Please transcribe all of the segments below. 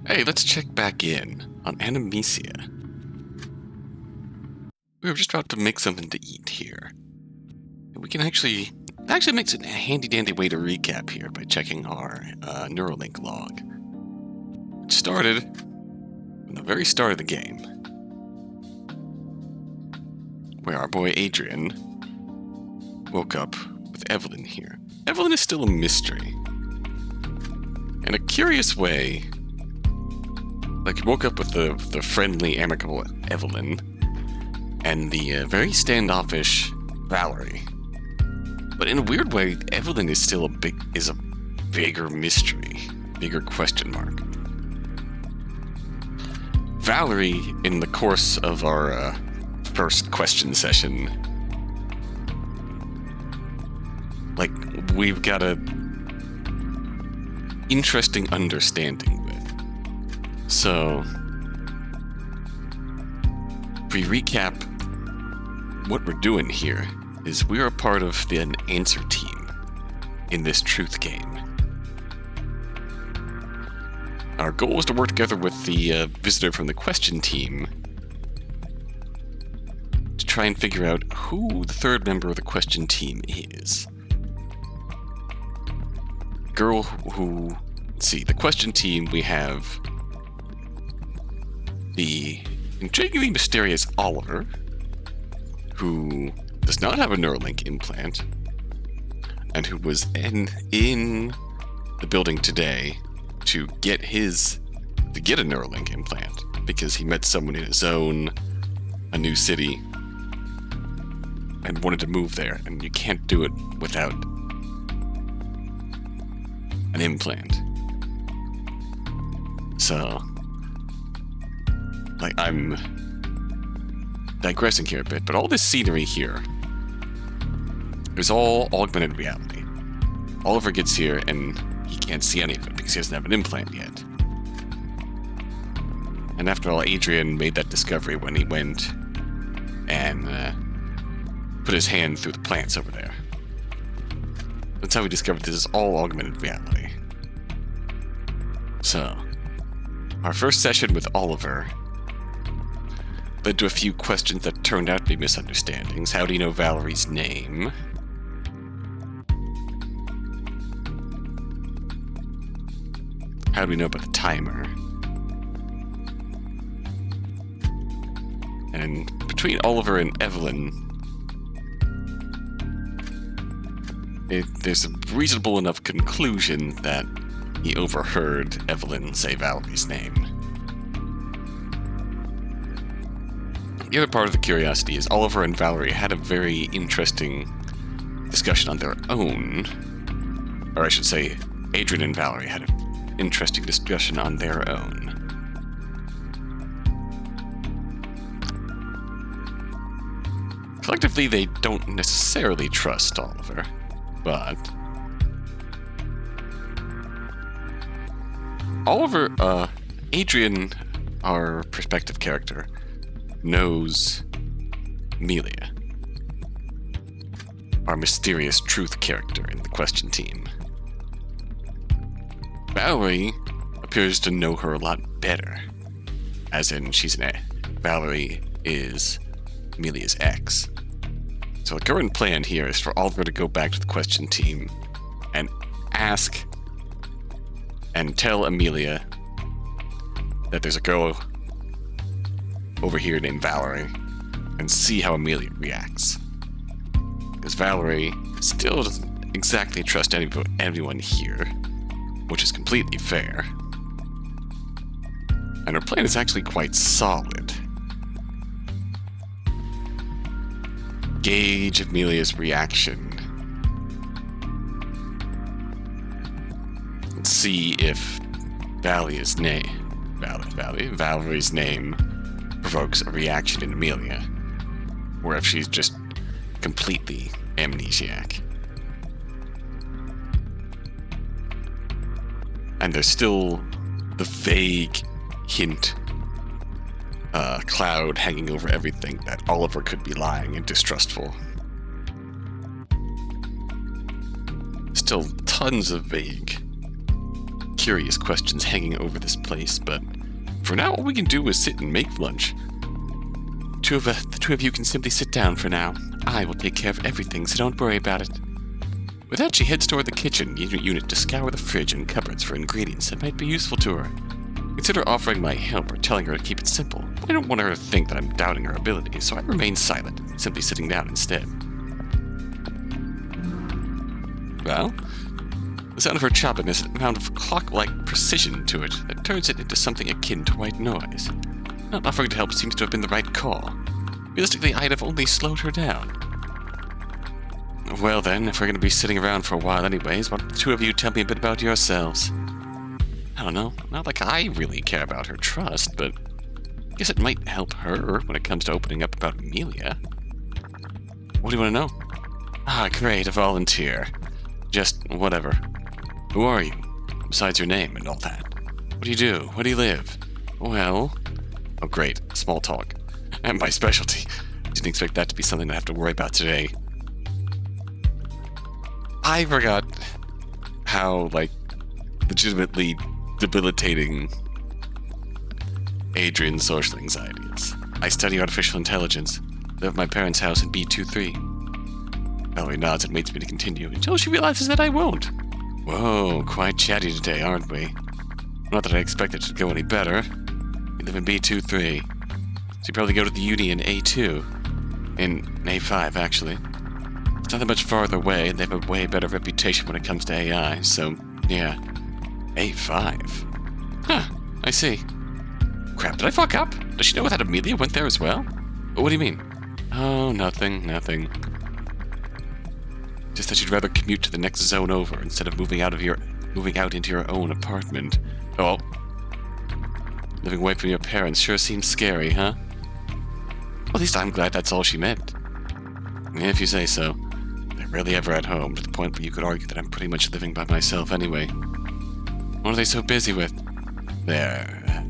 Hey, let's check back in on Anamesia. We were just about to make something to eat here. We can actually makes it a handy-dandy way to recap here by checking our Neuralink log. It started from the very start of the game, where our boy Adrian woke up with Evelyn here. Evelyn is still a mystery. In a curious way, like he woke up with the friendly, amicable Evelyn and the very standoffish Valerie. But in a weird way, Evelyn is still a bigger mystery, bigger question mark. Valerie, in the course of our first question session, like, we've got a interesting understanding with. So, if we recap what we're doing here, is we're a part of the answer team in this truth game. Our goal is to work together with the visitor from the question team to try and figure out who the third member of the question team is. Girl who... Let's see, the question team, we have the intriguingly mysterious Oliver, who does not have a Neuralink implant, and who was in the building today to get a Neuralink implant because he met someone in his own, a new city, and wanted to move there, and you can't do it without an implant. So, like, I'm digressing here a bit, but all this scenery here is all augmented reality. Oliver gets here and he can't see any of it because he doesn't have an implant yet. And after all, Adrian made that discovery when he went and put his hand through the plants over there. That's how we discovered this is all augmented reality. So, our first session with Oliver led to a few questions that turned out to be misunderstandings. How do you know Valerie's name? How do we know about the timer? And between Oliver and Evelyn, there's a reasonable enough conclusion that he overheard Evelyn say Valerie's name. The other part of the curiosity is Oliver and Valerie had a very interesting discussion on their own. Or I should say, Adrian and Valerie had an interesting discussion on their own. Collectively, they don't necessarily trust Oliver, but Adrian, our prospective character, knows Emilia, our mysterious truth character in the question team. Valerie appears to know her a lot better, as in Valerie is Emilia's ex. So the current plan here is for Oliver to go back to the question team and ask and tell Emilia that there's a girl over here named Valerie, and see how Emilia reacts. Because Valerie still doesn't exactly trust anyone here, which is completely fair. And her plan is actually quite solid. Gauge Emilia's reaction. And see if Valerie's name provokes a reaction in Emilia, or if she's just completely amnesiac. And there's still the vague hint, cloud hanging over everything that Oliver could be lying and distrustful. Still tons of vague curious questions hanging over this place, but for now all we can do is sit and make lunch. The two of you can simply sit down for now. I will take care of everything, so don't worry about it. With that, she heads toward the kitchen unit to scour the fridge and cupboards for ingredients that might be useful to her. Consider offering my help or telling her to keep it simple. I don't want her to think that I'm doubting her abilities, so I remain silent, simply sitting down instead. Well, the sound of her chopping has an amount of clock-like precision to it that turns it into something akin to white noise. Not offering to help seems to have been the right call. Realistically, I'd have only slowed her down. Well then, if we're going to be sitting around for a while anyways, why don't the two of you tell me a bit about yourselves? I don't know, not like I really care about her trust, but I guess it might help her when it comes to opening up about Emilia. What do you want to know? Ah, great, a volunteer. Just whatever. Who are you? Besides your name and all that. What do you do? Where do you live? Well... Oh great, small talk. And my specialty. Didn't expect that to be something I have to worry about today. I forgot how, legitimately debilitating Adrian's social anxiety is. I study artificial intelligence. Live at my parents' house in B23. Valerie nods and waits me to continue until she realizes that I won't. Whoa, quite chatty today, aren't we? Not that I expect it to go any better. We live in B23. So you probably go to the uni in A2. In A5, actually. It's not that much farther away, and they have a way better reputation when it comes to AI, so, yeah. A5? Huh, I see. Crap, did I fuck up? Does she know that Emilia went there as well? What do you mean? Oh, nothing. Just that you'd rather commute to the next zone over instead of moving out into your own apartment. Oh. Living away from your parents sure seems scary, huh? Well, at least I'm glad that's all she meant. If you say so. They're rarely ever at home, to the point where you could argue that I'm pretty much living by myself anyway. What are they so busy with? They're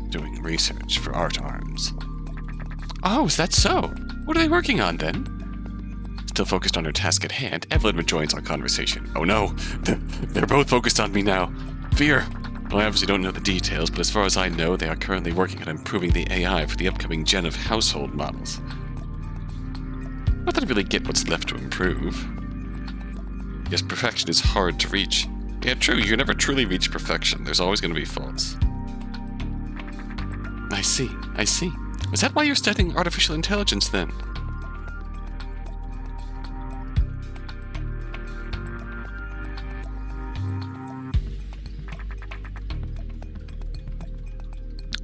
doing research for art arms. Oh, is that so? What are they working on, then? Still focused on her task at hand, Evelyn rejoins our conversation. Oh no, they're both focused on me now. Fear. Well, I obviously don't know the details, but as far as I know, they are currently working on improving the AI for the upcoming gen of household models. Not that I really get what's left to improve. Yes, perfection is hard to reach. Yeah, true, you can never truly reach perfection. There's always going to be faults. I see. Is that why you're studying artificial intelligence, then?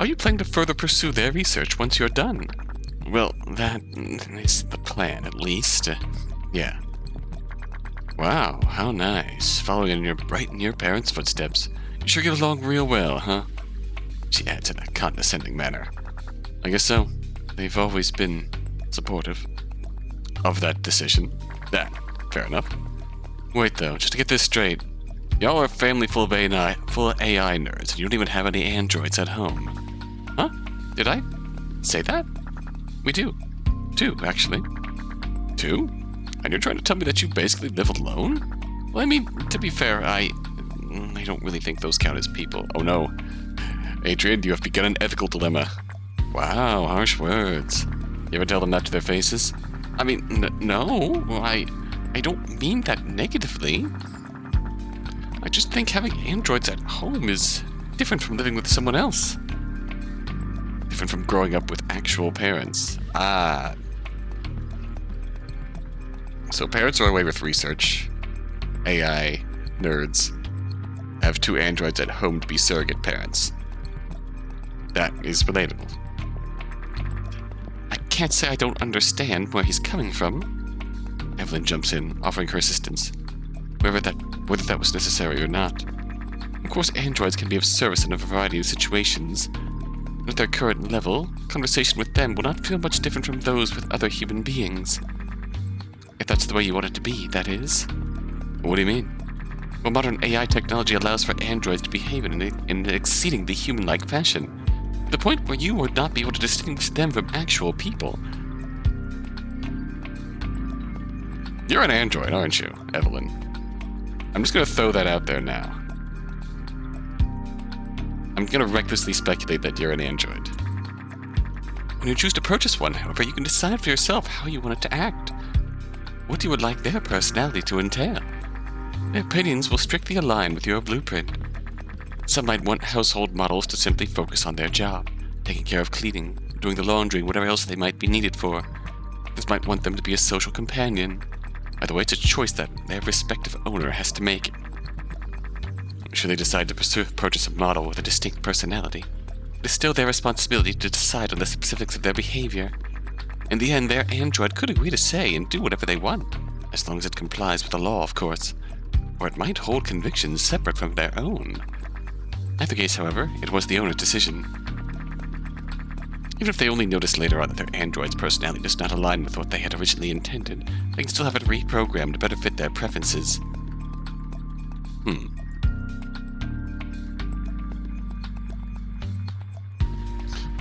Are you planning to further pursue their research once you're done? Well, that is the plan, at least. Yeah. Wow, how nice. Following in your parents' footsteps. You sure get along real well, huh? She adds in a condescending manner. I guess so. They've always been supportive of that decision. Fair enough. Wait, though, just to get this straight. Y'all are a family full of AI nerds, and you don't even have any androids at home. Huh? Did I say that? We do. 2, actually. 2? And you're trying to tell me that you basically live alone? Well, I mean, to be fair, I don't really think those count as people. Oh no. Adrian, you have begun an ethical dilemma. Wow, harsh words. You ever tell them that to their faces? I mean, no. I don't mean that negatively. I just think having androids at home is different from living with someone else. Different from growing up with actual parents. Ah. So parents are away with research. AI nerds have 2 androids at home to be surrogate parents. That is relatable. I can't say I don't understand where he's coming from. Evelyn jumps in, offering her assistance. Whether that was necessary or not. Of course, androids can be of service in a variety of situations. At their current level, conversation with them will not feel much different from those with other human beings. If that's the way you want it to be, that is. What do you mean? Well, modern AI technology allows for androids to behave in an exceedingly human-like fashion, to the point where you would not be able to distinguish them from actual people. You're an android, aren't you, Evelyn? I'm just going to throw that out there now. I'm going to recklessly speculate that you're an android. When you choose to purchase one, however, you can decide for yourself how you want it to act. What you would like their personality to entail. Their opinions will strictly align with your blueprint. Some might want household models to simply focus on their job, taking care of cleaning, doing the laundry, whatever else they might be needed for. Others might want them to be a social companion. Either way, it's a choice that their respective owner has to make. Should they decide to purchase a model with a distinct personality, it is still their responsibility to decide on the specifics of their behavior. In the end, their android could agree to say and do whatever they want, as long as it complies with the law, of course, or it might hold convictions separate from their own. In either case, however, it was the owner's decision. Even if they only notice later on that their android's personality does not align with what they had originally intended, they can still have it reprogrammed to better fit their preferences.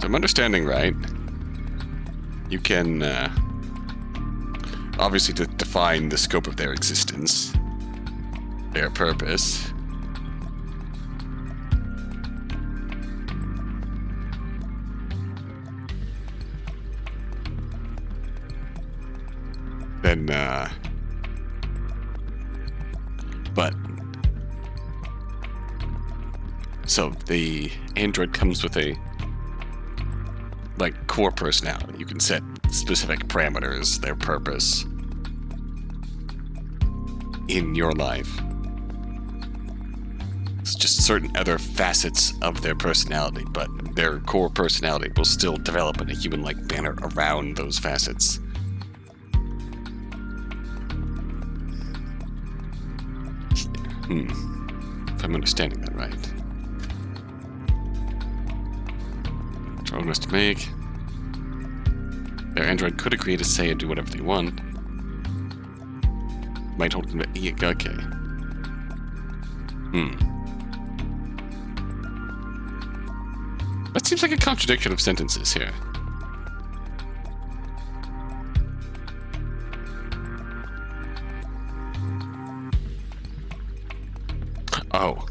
So I'm understanding right. You can obviously define the scope of their existence, their purpose. Then, but, so the android comes with a, like, core personality. You can set specific parameters, their purpose, in your life. It's just certain other facets of their personality, but their core personality will still develop in a human-like manner around those facets. If I'm understanding that right. Trying us to make. Their android could agree to say and do whatever they want. Might hold them to okay. That seems like a contradiction of sentences here. Oh.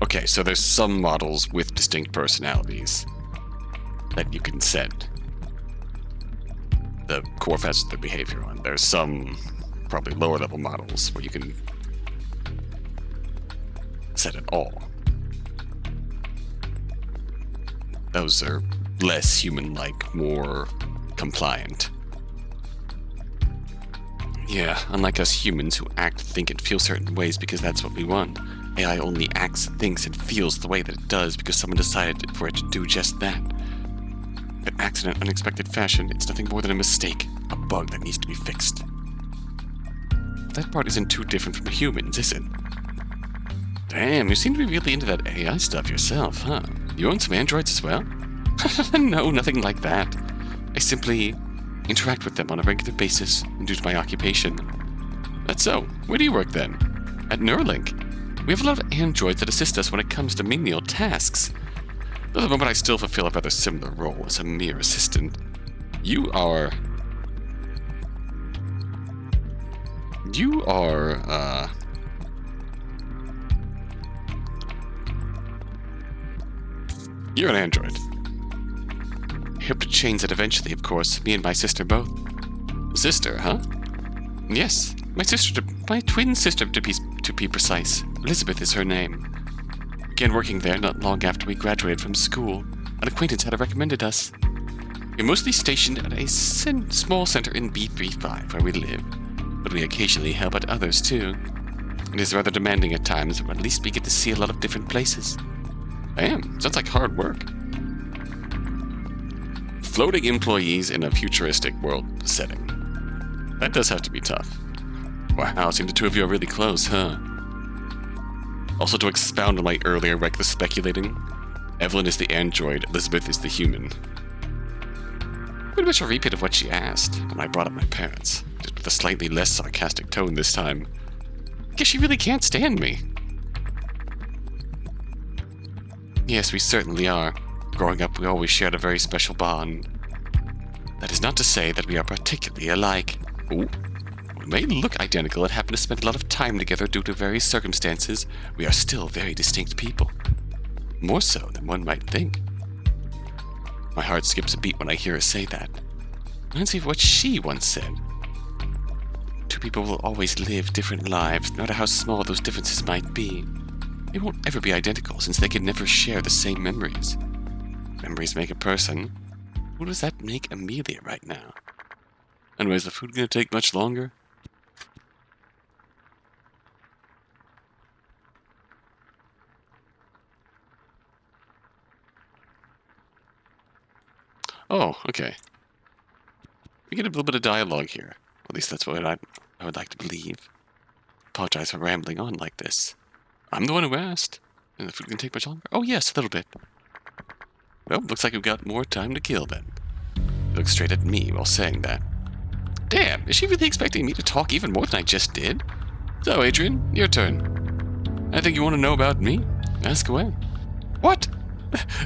Okay, so there's some models with distinct personalities that you can set the core facets of their behavior on. There's some probably lower level models where you can set it all. Those are less human-like, more compliant. Yeah, unlike us humans who act, think, and feel certain ways because that's what we want. AI only acts, thinks, and feels the way that it does because someone decided for it to do just that. If it acts in an unexpected fashion, it's nothing more than a mistake, a bug that needs to be fixed. That part isn't too different from humans, is it? Damn, you seem to be really into that AI stuff yourself, huh? You own some androids as well? No, nothing like that. I simply interact with them on a regular basis due to my occupation. That's so. Where do you work then? At Neuralink. We have a lot of androids that assist us when it comes to menial tasks. Though at the moment I still fulfill a rather similar role as a mere assistant. You're an android. I hope to change that eventually, of course. Me and my sister both. Sister, huh? Yes, my twin sister to be precise. Elizabeth is her name. We began working there not long after we graduated from school. An acquaintance had recommended us. We're mostly stationed at a small center in B35 where we live, but we occasionally help at others too. It is rather demanding at times, but at least we get to see a lot of different places. Damn, sounds like hard work. Floating employees in a futuristic world setting. That does have to be tough. Wow, seems the two of you are really close, huh? Also, to expound on my earlier reckless speculating, Evelyn is the android, Elizabeth is the human. Pretty much a repeat of what she asked when I brought up my parents, just with a slightly less sarcastic tone this time. I guess she really can't stand me. Yes, we certainly are. Growing up, we always shared a very special bond. That is not to say that we are particularly alike. Ooh, We may look identical and happen to spend a lot of time together due to various circumstances. We are still very distinct people. More so than one might think. My heart skips a beat when I hear her say that. Reminds me of what she once said. Two people will always live different lives, no matter how small those differences might be. They won't ever be identical, since they can never share the same memories. Memories make a person. Who does that make Emilia right now? Anyway, is the food gonna take much longer? Oh, okay. We get a little bit of dialogue here. At least that's what I would like to believe. Apologize for rambling on like this. I'm the one who asked. And the food can take much longer? Oh yes, a little bit. Well, looks like we've got more time to kill then. He looks straight at me while saying that. Damn, is she really expecting me to talk even more than I just did? So, Adrian, your turn. Anything you want to know about me? Ask away. What?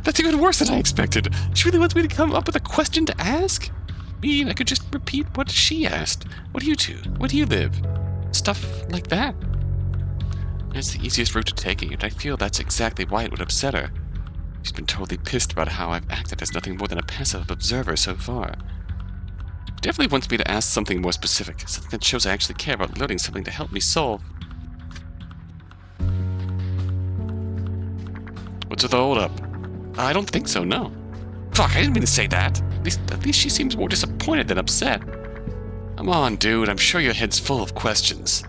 That's even worse than I expected. She really wants me to come up with a question to ask? I mean, I could just repeat what she asked. What do you do? Where do you live? Stuff like that. It's the easiest route to take, and I feel that's exactly why it would upset her. She's been totally pissed about how I've acted as nothing more than a passive observer so far. She definitely wants me to ask something more specific, something that shows I actually care about learning something to help me solve. What's with the hold-up? I don't think so, no. Fuck, I didn't mean to say that. At least she seems more disappointed than upset. Come on, dude, I'm sure your head's full of questions.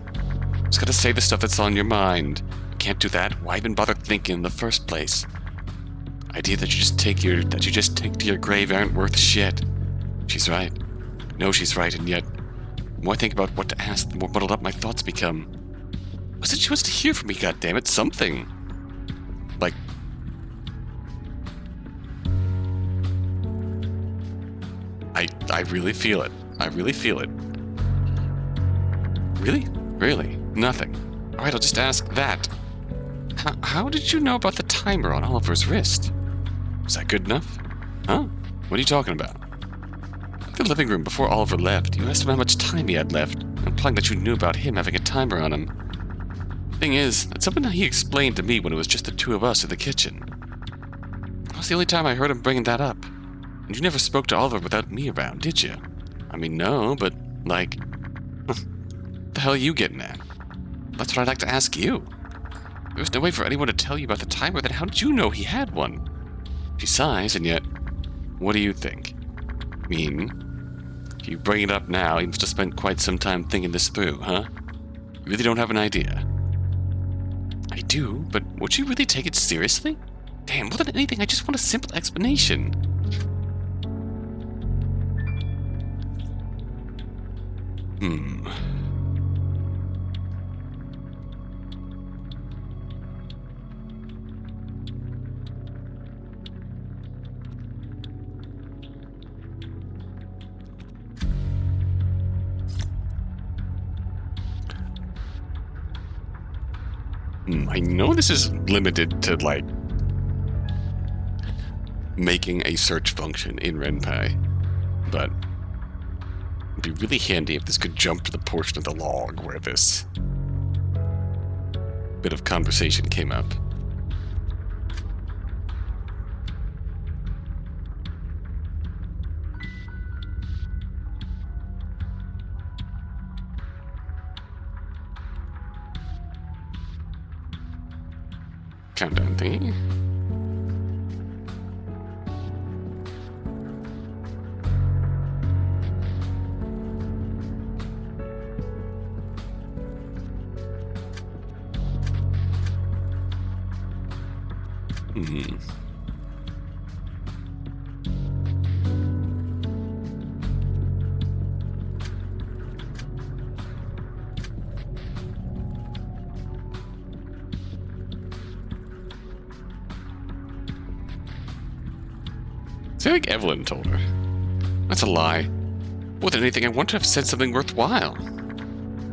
Just gotta say the stuff that's on your mind. You can't do that. Why even bother thinking in the first place? Idea that you just take to your grave aren't worth shit. She's right. No, she's right, and yet, the more I think about what to ask, the more muddled up my thoughts become. What's it she wants to hear from me, goddammit? Something. Like, I really feel it. I really feel it. Really? Really? Nothing. Alright, I'll just ask that. How did you know about the timer on Oliver's wrist? Was that good enough? Huh? What are you talking about? In the living room before Oliver left, you asked him how much time he had left, implying that you knew about him having a timer on him. Thing is, that's something that he explained to me when it was just the two of us in the kitchen. That was the only time I heard him bringing that up. And you never spoke to Oliver without me around, did you? I mean, no, but, like... what the hell are you getting at? That's what I'd like to ask you. There was no way for anyone to tell you about the timer, then how did you know he had one? She sighs, and yet, what do you think? I mean, if you bring it up now, you must have spent quite some time thinking this through, huh? You really don't have an idea? I do, but would you really take it seriously? Damn, more than anything, I just want a simple explanation. I know this is limited to, like, making a search function in RenPy, but it'd be really handy if this could jump to the portion of the log where this bit of conversation came up. Countdown thingy. I think Evelyn told her. That's a lie. More than anything, I want to have said something worthwhile.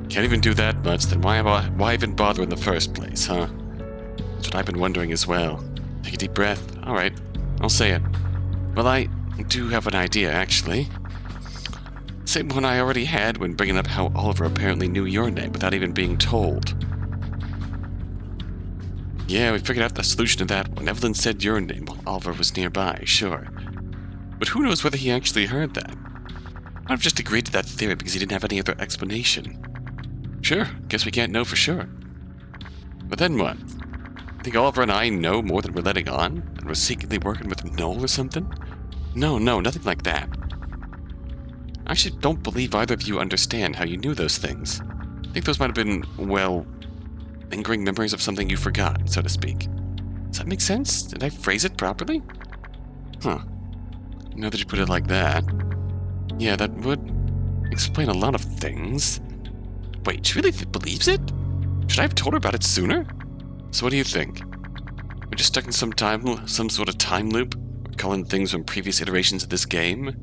Can't even do that much, then why even bother in the first place, huh? That's what I've been wondering as well. Take a deep breath. Alright, I'll say it. Well, I do have an idea, actually. same one I already had when bringing up how Oliver apparently knew your name without even being told. Yeah, we figured out the solution to that when Evelyn said your name while Oliver was nearby, sure. But who knows whether he actually heard that? I'd have just agreed to that theory because he didn't have any other explanation. Sure, guess we can't know for sure. But then what? Think Oliver and I know more than we're letting on? And we're secretly working with Noel or something? No, nothing like that. I actually don't believe either of you understand how you knew those things. I think those might have been, well, lingering memories of something you forgot, so to speak. Does that make sense? Did I phrase it properly? Huh. Now that you put it like that, yeah, that would explain a lot of things. Wait, she really believes it? Should I have told her about it sooner? So what do you think? We're just stuck in some sort of time loop, recalling things from previous iterations of this game?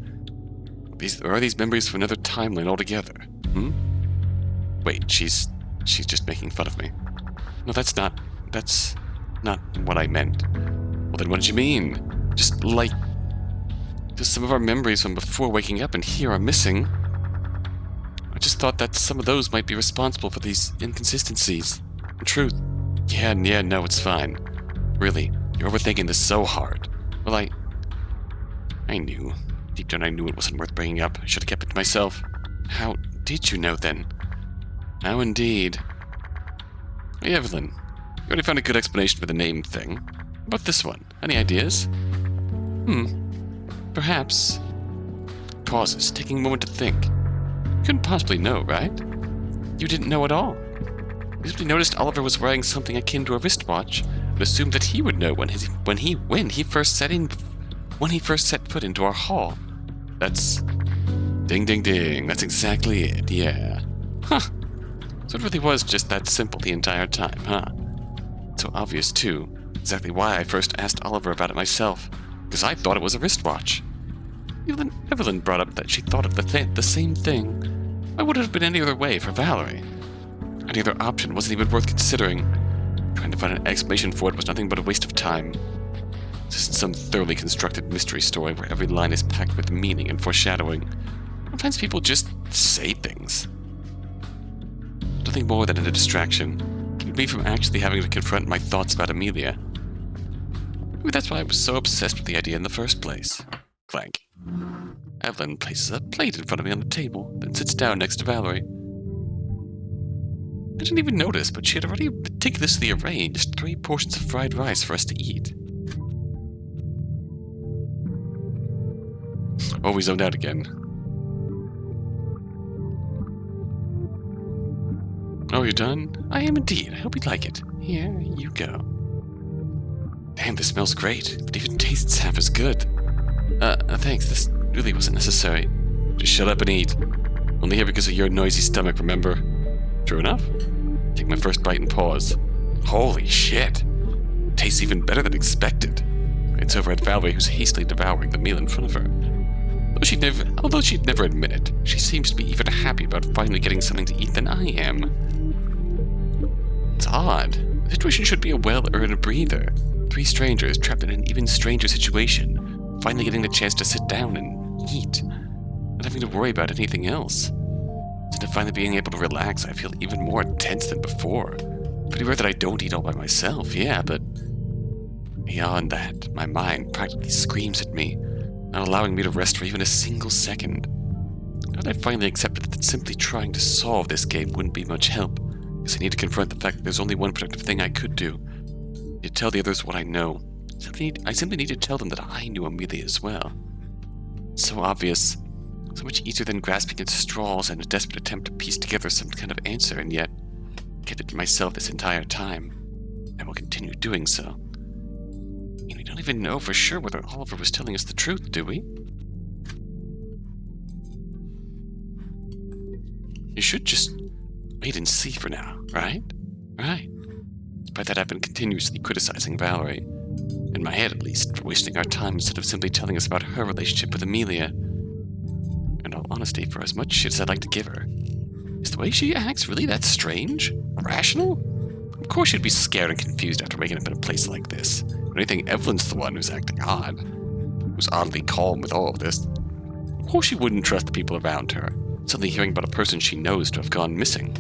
Or are these memories from another timeline altogether? Wait, she's just making fun of me. No, that's not what I meant. Well, then what did you mean? Just some of our memories from before waking up and here are missing. I just thought that some of those might be responsible for these inconsistencies. In truth. Yeah, no, it's fine. Really, you're overthinking this so hard. Well, I knew. Deep down I knew it wasn't worth bringing up. I should have kept it to myself. How did you know then? How indeed. Hey, Evelyn. You already found a good explanation for the name thing. How about this one? Any ideas? Perhaps. Pauses, taking a moment to think. You couldn't possibly know, right? You didn't know at all. You simply noticed Oliver was wearing something akin to a wristwatch, and assumed that he would know when he first set foot into our hall. That's ding ding ding. That's exactly it. Yeah. Huh. So it really was just that simple the entire time, huh? So obvious too. Exactly why I first asked Oliver about it myself, because I thought it was a wristwatch. Evelyn brought up that she thought of the same thing. Why would it have been any other way for Valerie? Any other option wasn't even worth considering. Trying to find an explanation for it was nothing but a waste of time. This isn't some thoroughly constructed mystery story where every line is packed with meaning and foreshadowing. Sometimes people just say things. Nothing more than a distraction, keeping me from actually having to confront my thoughts about Emilia. Maybe that's why I was so obsessed with the idea in the first place. Clank. Evelyn places a plate in front of me on the table, then sits down next to Valerie. I didn't even notice, but she had already meticulously arranged 3 portions of fried rice for us to eat. Oh, we zoned out again. Oh, you're done? I am indeed. I hope you'd like it. Here you go. Damn, this smells great. It even tastes half as good. Thanks. This really wasn't necessary. Just shut up and eat. Only here because of your noisy stomach, remember? True enough? Take my first bite and pause. Holy shit! Tastes even better than expected. It's over at Valerie, who's hastily devouring the meal in front of her. Although she'd never admit it, she seems to be even happier about finally getting something to eat than I am. It's odd. The situation should be a well-earned breather. 3 strangers trapped in an even stranger situation, finally getting the chance to sit down and eat, not having to worry about anything else. Instead of finally being able to relax, I feel even more tense than before. Pretty rare that I don't eat all by myself, yeah, but beyond that, my mind practically screams at me, not allowing me to rest for even a single second. Now that I finally accepted that simply trying to solve this game wouldn't be much help, because I need to confront the fact that there's only one productive thing I could do. I need to tell the others what I know. I simply need to tell them that I knew Emilia as well. It's so obvious. So much easier than grasping at straws in a desperate attempt to piece together some kind of answer, and yet I kept it to myself this entire time. I will continue doing so. And we don't even know for sure whether Oliver was telling us the truth, do we? You should just wait and see for now, right? Right. Despite that, I've been continuously criticizing Valerie, in my head at least, for wasting our time instead of simply telling us about her relationship with Emilia. In all honesty, for as much shit as I'd like to give her, is the way she acts really that strange? Rational? Of course she'd be scared and confused after waking up in a place like this. If anything, Evelyn's the one who's acting odd. Who's oddly calm with all of this. Of course she wouldn't trust the people around her. suddenly hearing about a person she knows to have gone missing.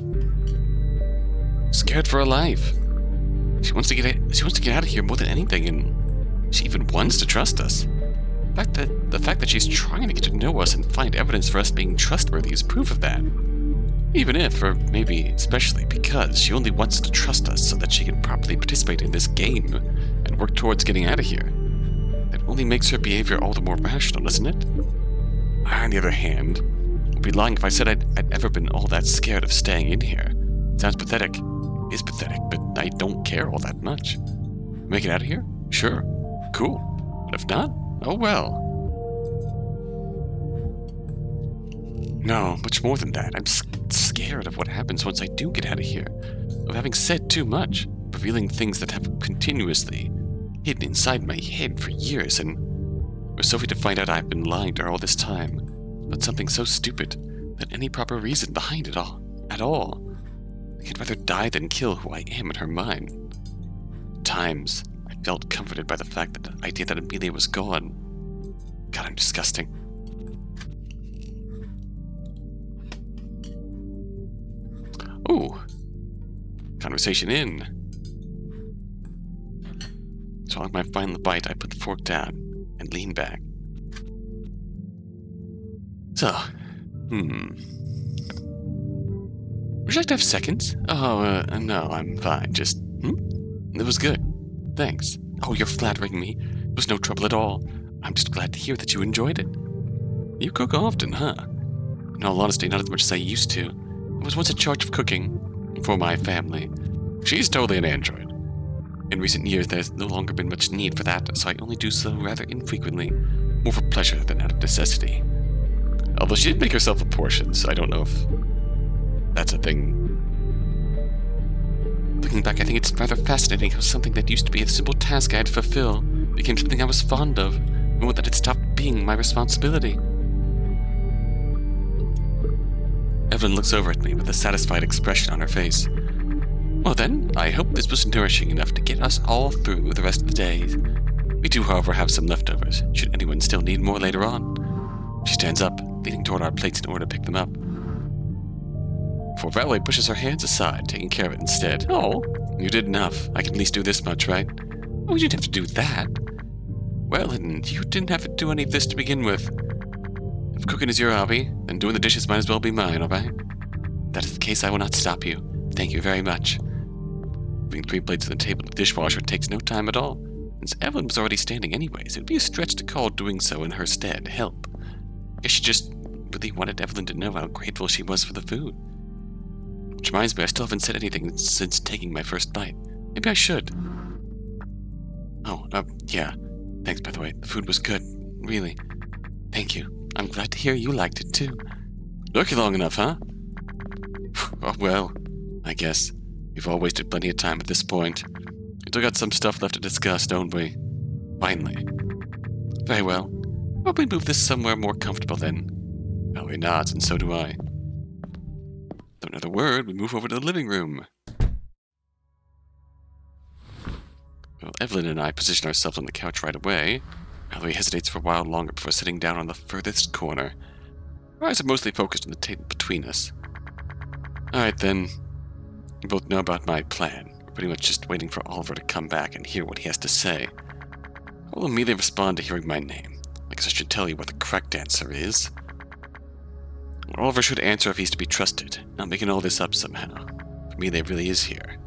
Scared for her life. She wants to get out of here more than anything, and she even wants to trust us. The fact that she's trying to get to know us and find evidence for us being trustworthy is proof of that. Even if, or maybe especially because, she only wants to trust us so that she can properly participate in this game and work towards getting out of here. That only makes her behavior all the more rational, doesn't it? On the other hand, I'd be lying if I said I'd ever been all that scared of staying in here. Sounds pathetic. Is pathetic, but I don't care all that much. Make it out of here? Sure. Cool. But if not, oh well. No, much more than that. I'm scared of what happens once I do get out of here. Of having said too much, revealing things that have continuously hidden inside my head for years, and for Sophie to find out I've been lying to her all this time about something so stupid that any proper reason behind it all, at all. I'd rather die than kill who I am in her mind. At times, I felt comforted by the fact that the idea that Emilia was gone. God, I'm disgusting. Ooh. Conversation in. Swallowing my final bite, I put the fork down and leaned back. So, would you like to have seconds? Oh, no, I'm fine. Just, It was good. Thanks. Oh, you're flattering me. It was no trouble at all. I'm just glad to hear that you enjoyed it. You cook often, huh? In all honesty, not as much as I used to. I was once in charge of cooking for my family. She's totally an android. In recent years, there's no longer been much need for that, so I only do so rather infrequently, more for pleasure than out of necessity. Although she did make herself a portion, so I don't know if that's a thing. Looking back, I think it's rather fascinating how something that used to be a simple task I had to fulfill became something I was fond of, and that it stopped being my responsibility. Evelyn looks over at me with a satisfied expression on her face. Well then, I hope this was nourishing enough to get us all through the rest of the day. We do, however, have some leftovers, should anyone still need more later on. She stands up, leaning toward our plates in order to pick them up. For Valerie pushes her hands aside, taking care of it instead. Oh, you did enough. I can at least do this much, right? Oh, you didn't have to do that. Well, and you didn't have to do any of this to begin with. If cooking is your hobby, then doing the dishes might as well be mine, alright? If that is the case, I will not stop you. Thank you very much. Moving 3 plates to the table in the dishwasher takes no time at all. Since Evelyn was already standing anyways, it would be a stretch to call doing so in her stead help. I guess she just really wanted Evelyn to know how grateful she was for the food. Which reminds me, I still haven't said anything since taking my first bite. Maybe I should. Oh, yeah. Thanks, by the way. The food was good. Really. Thank you. I'm glad to hear you liked it, too. Took you long enough, huh? Oh, well, I guess. We've all wasted plenty of time at this point. We still got some stuff left to discuss, don't we? Finally. Very well. Probably move this somewhere more comfortable then. Valerie nods, and so do I. Without another word, we move over to the living room. Well, Evelyn and I position ourselves on the couch right away. Valerie hesitates for a while longer before sitting down on the furthest corner. Her eyes are mostly focused on the table between us. Alright then. You both know about my plan. We're pretty much just waiting for Oliver to come back and hear what he has to say. How will Emilia respond to hearing my name? I guess I should tell you what the correct answer is. Oliver should answer if he's to be trusted, not making all this up somehow. Emilia really is here.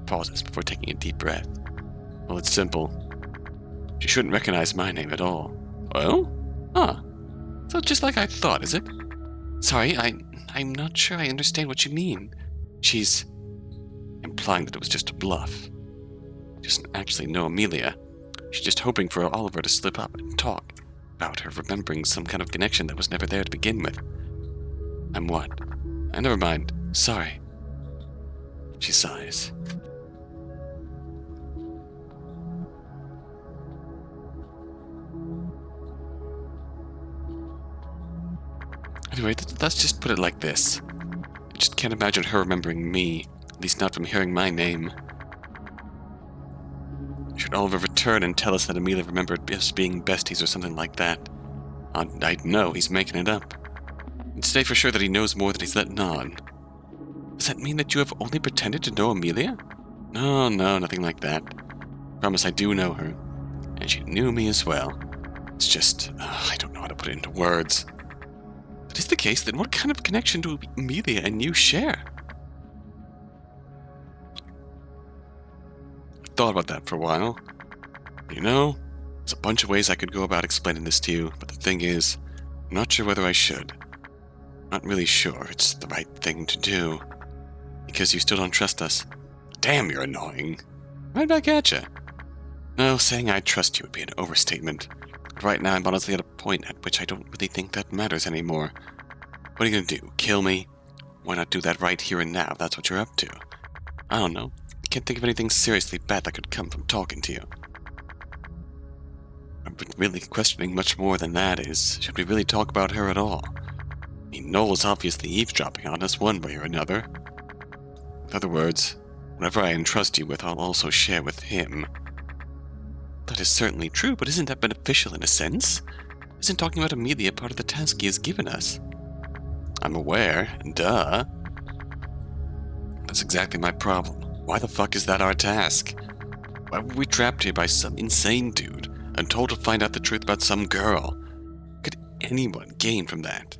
Pauses before taking a deep breath. Well, it's simple. She shouldn't recognize my name at all. Well? Huh. So just like I thought, is it? Sorry, I'm not sure I understand what you mean. She's implying that it was just a bluff. She doesn't actually know Emilia. She's just hoping for Oliver to slip up and talk about her remembering some kind of connection that was never there to begin with. I'm what? Never mind. Sorry. She sighs. Anyway, let's just put it like this. I just can't imagine her remembering me, at least not from hearing my name. Should Oliver return and tell us that Emilia remembered us being besties or something like that, I'd know he's making it up. and say for sure that he knows more than he's letting on. Does that mean that you have only pretended to know Emilia? No, nothing like that. Promise I do know her, and she knew me as well. It's just, I don't know how to put it into words. If it is the case, then what kind of connection do Emilia and you share? I thought about that for a while. You know, there's a bunch of ways I could go about explaining this to you, but the thing is, I'm not sure whether I should. Not really sure it's the right thing to do. Because you still don't trust us. Damn, you're annoying. Right back at you. No, saying I trust you would be an overstatement. But right now I'm honestly at a point at which I don't really think that matters anymore. What are you gonna do? Kill me? Why not do that right here and now if that's what you're up to? I don't know. I can't think of anything seriously bad that could come from talking to you. I've been really questioning much more than that is, should we really talk about her at all? I mean, Noel's obviously eavesdropping on us one way or another. In other words, whatever I entrust you with, I'll also share with him. That is certainly true, but isn't that beneficial in a sense? Isn't talking about Emilia part of the task he has given us? I'm aware, duh. That's exactly my problem. Why the fuck is that our task? Why were we trapped here by some insane dude and told to find out the truth about some girl? Could anyone gain from that?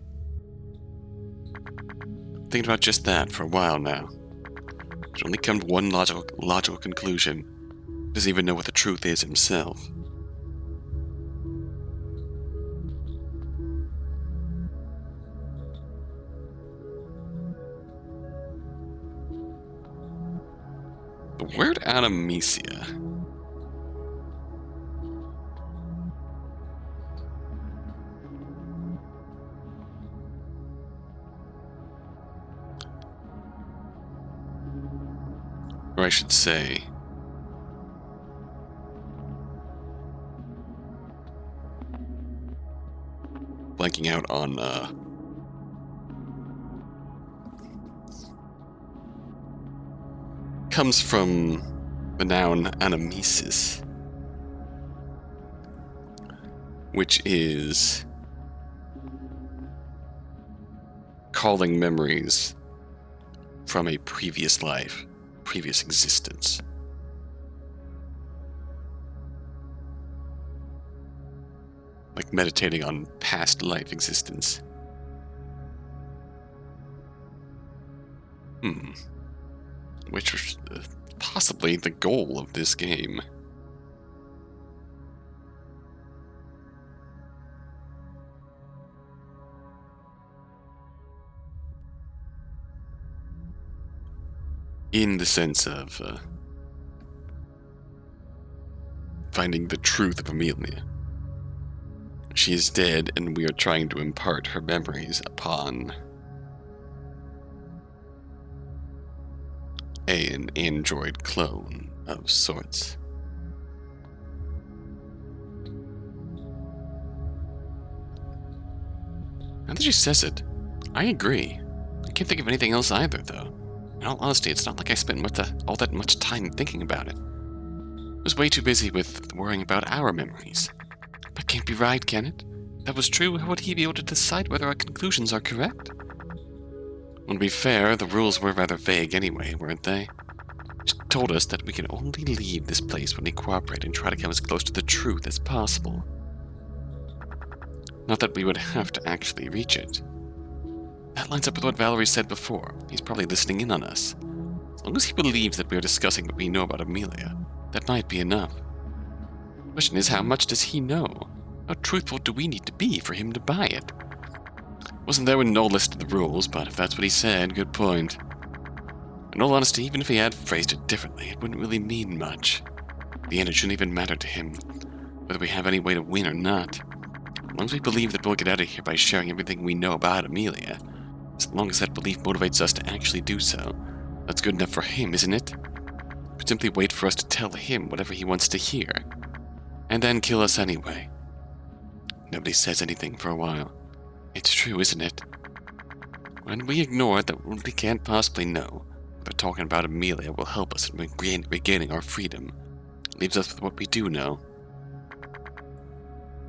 Thinking about just that for a while now. Could only come to one logical conclusion. Doesn't even know what the truth is himself. The word Anamesia. Or I should say, blanking out on, comes from the noun anamesis, which is calling memories from a previous life, previous existence. Like meditating on past life existence. Which was possibly the goal of this game. In the sense of finding the truth of Emilia. She is dead, and we are trying to impart her memories upon an android clone of sorts. Now that she says it, I agree. I can't think of anything else either, though. In all honesty, it's not like I spent all that much time thinking about it. I was way too busy with worrying about our memories. That can't be right, can it? If that was true, how would he be able to decide whether our conclusions are correct? Well, to be fair, the rules were rather vague anyway, weren't they? She told us that we can only leave this place when we cooperate and try to come as close to the truth as possible. Not that we would have to actually reach it. That lines up with what Valerie said before. He's probably listening in on us. As long as he believes that we are discussing what we know about Emilia, that might be enough. The question is, how much does he know? How truthful do we need to be for him to buy it? Wasn't there when Noel listed the rules, but if that's what he said, good point. In all honesty, even if he had phrased it differently, it wouldn't really mean much. In the end, it shouldn't even matter to him, whether we have any way to win or not. As long as we believe that we'll get out of here by sharing everything we know about Emilia, as long as that belief motivates us to actually do so, that's good enough for him, isn't it? But simply wait for us to tell him whatever he wants to hear, and then kill us anyway. Nobody says anything for a while. It's true, isn't it? When we ignore that we can't possibly know, whether talking about Emilia will help us in regaining our freedom, it leaves us with what we do know.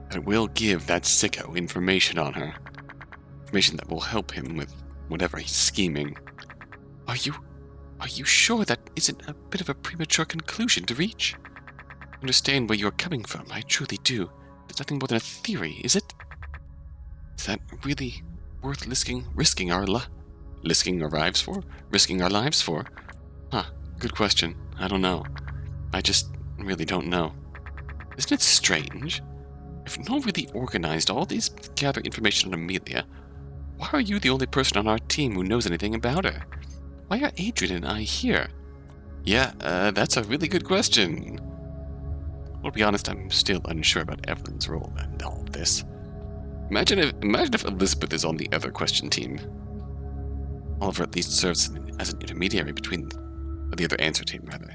That it will give that sicko information on her. Information that will help him with whatever he's scheming. Are you sure that isn't a bit of a premature conclusion to reach? I understand where you're coming from, I truly do. It's nothing more than a theory, is it? Is that really worth risking our lives for? Risking our lives for? Huh, good question. I don't know. I just really don't know. Isn't it strange? If no one really organized all these to gather information on Emilia, why are you the only person on our team who knows anything about her? Why are Adrian and I here? Yeah, that's a really good question. Well, to be honest, I'm still unsure about Evelyn's role in all of this. Imagine if Elizabeth is on the other question team. Oliver at least serves as an intermediary between the other answer team, rather.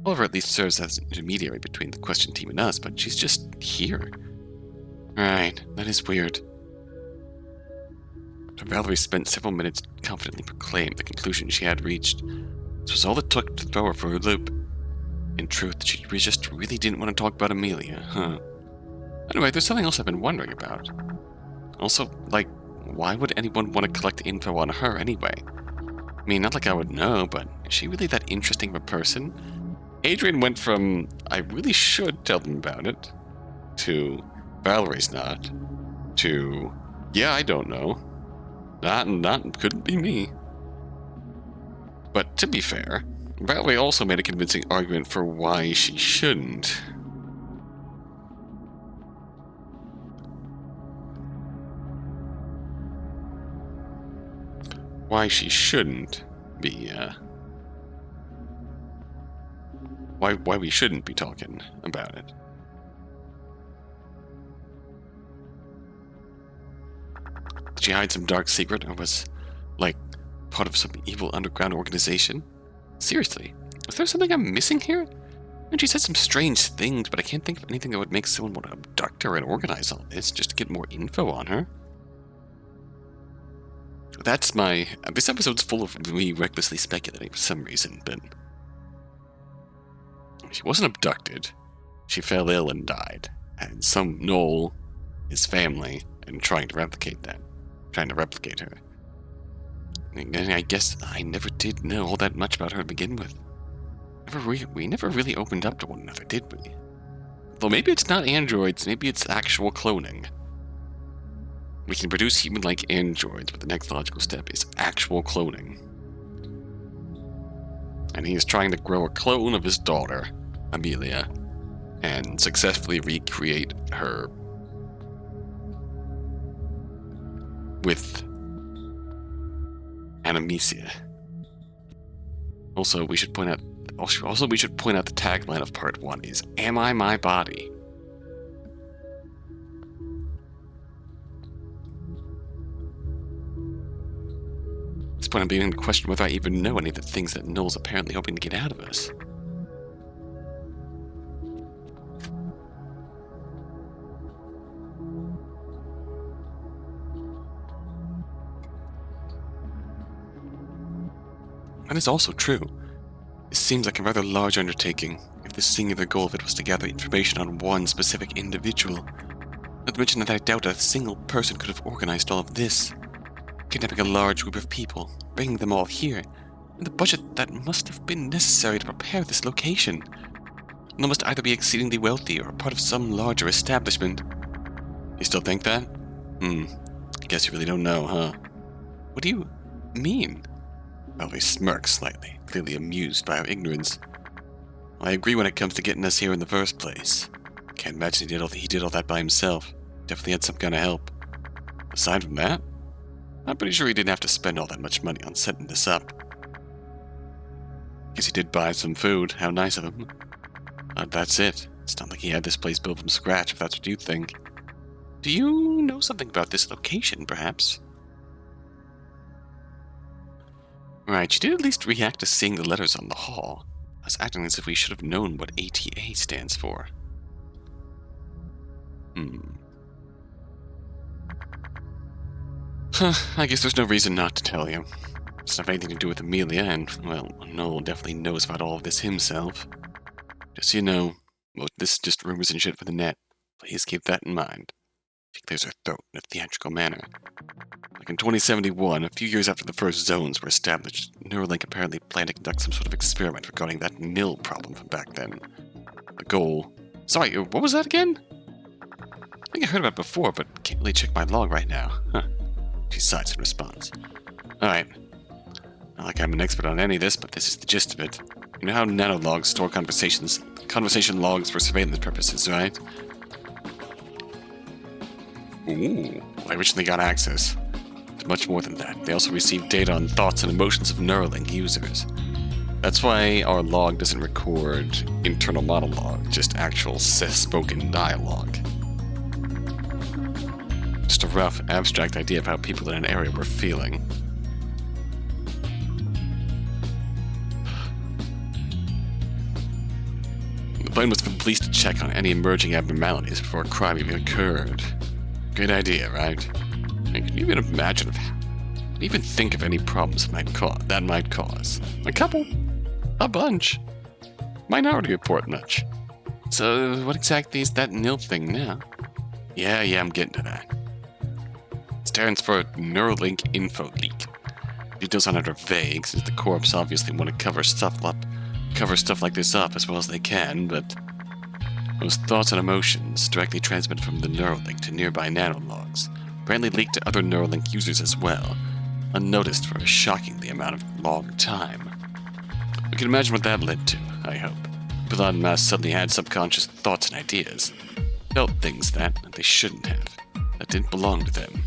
Oliver at least serves as an intermediary between the question team and us, but she's just here. Right, that is weird. Valerie spent several minutes confidently proclaimed the conclusion she had reached. This was all it took to throw her for a loop. In truth, she just really didn't want to talk about Emilia, huh? Anyway, there's something else I've been wondering about. Also, like, why would anyone want to collect info on her anyway? I mean, not like I would know, but is she really that interesting of a person? Adrian went from, I really should tell them about it, to, Valerie's not, to, yeah, I don't know. Not couldn't be me. But to be fair, Valerie also made a convincing argument for why she shouldn't. Why she shouldn't be, why we shouldn't be talking about it. Did she hide some dark secret, or was, like, part of some evil underground organization? Seriously, is there something I'm missing here? And she said some strange things, but I can't think of anything that would make someone want to abduct her and organize all this just to get more info on her. That's my... This episode's full of me recklessly speculating for some reason, but... She wasn't abducted. She fell ill and died. And some Noel, his family, and trying to replicate that. Trying to replicate her. And I guess I never did know all that much about her to begin with. We never really opened up to one another, did we? Though maybe it's not androids, maybe it's actual cloning. We can produce human-like androids, but the next logical step is actual cloning. And he is trying to grow a clone of his daughter, Emilia, and successfully recreate her with Anamesia. Also, we should point out the tagline of part 1 is, "Am I my body?" At this point, I'm beginning to question whether I even know any of the things that Noel's apparently hoping to get out of us. That is also true. This seems like a rather large undertaking, if the singular goal of it was to gather information on one specific individual. Not to mention that I doubt a single person could have organized all of this. Kidnapping a large group of people, bringing them all here, and the budget that must have been necessary to prepare this location. One must either be exceedingly wealthy or part of some larger establishment. You still think that? Guess you really don't know, huh? What do you mean? Valerie smirks slightly, clearly amused by our ignorance. I agree when it comes to getting us here in the first place. Can't imagine he did all that by himself. Definitely had some kind of help. Aside from that, I'm pretty sure he didn't have to spend all that much money on setting this up. Guess he did buy some food. How nice of him. That's it. It's not like he had this place built from scratch, if that's what you think. Do you know something about this location, perhaps? Right, she did at least react to seeing the letters on the hall. I was acting as if we should have known what ATA stands for. I guess there's no reason not to tell you. It's not anything to do with Emilia, and, well, Noel definitely knows about all of this himself. Just so you know, most of this is just rumors and shit for the net. Please keep that in mind. She clears her throat in a theatrical manner. Like in 2071, a few years after the first zones were established, Neuralink apparently planned to conduct some sort of experiment regarding that nil problem from back then. The goal... Sorry, what was that again? I think I heard about it before, but can't really check my log right now. Huh. She sighs in response. Alright. Not like I'm an expert on any of this, but this is the gist of it. You know how nanologs store conversation logs for surveillance purposes, right? Ooh, well, I originally got access to much more than that. They also receive data on thoughts and emotions of Neuralink users. That's why our log doesn't record internal monologue, just actual spoken dialogue. Just a rough, abstract idea of how people in an area were feeling. The plan was for the police to check on any emerging abnormalities before a crime even occurred. Good idea, right? And can you even imagine can you even think of any problems that might cause? A couple? A bunch? Minority Report much. So, what exactly is that nil thing now? Yeah, I'm getting to that. Stands for Neuralink Info Leak. Details on it are vague, since the Corps obviously want to cover stuff like this up as well as they can, but those thoughts and emotions directly transmitted from the Neuralink to nearby nanologs, apparently leaked to other Neuralink users as well, unnoticed for a shockingly amount of long time. We can imagine what that led to, I hope. People en masse suddenly had subconscious thoughts and ideas, felt things that they shouldn't have, that didn't belong to them.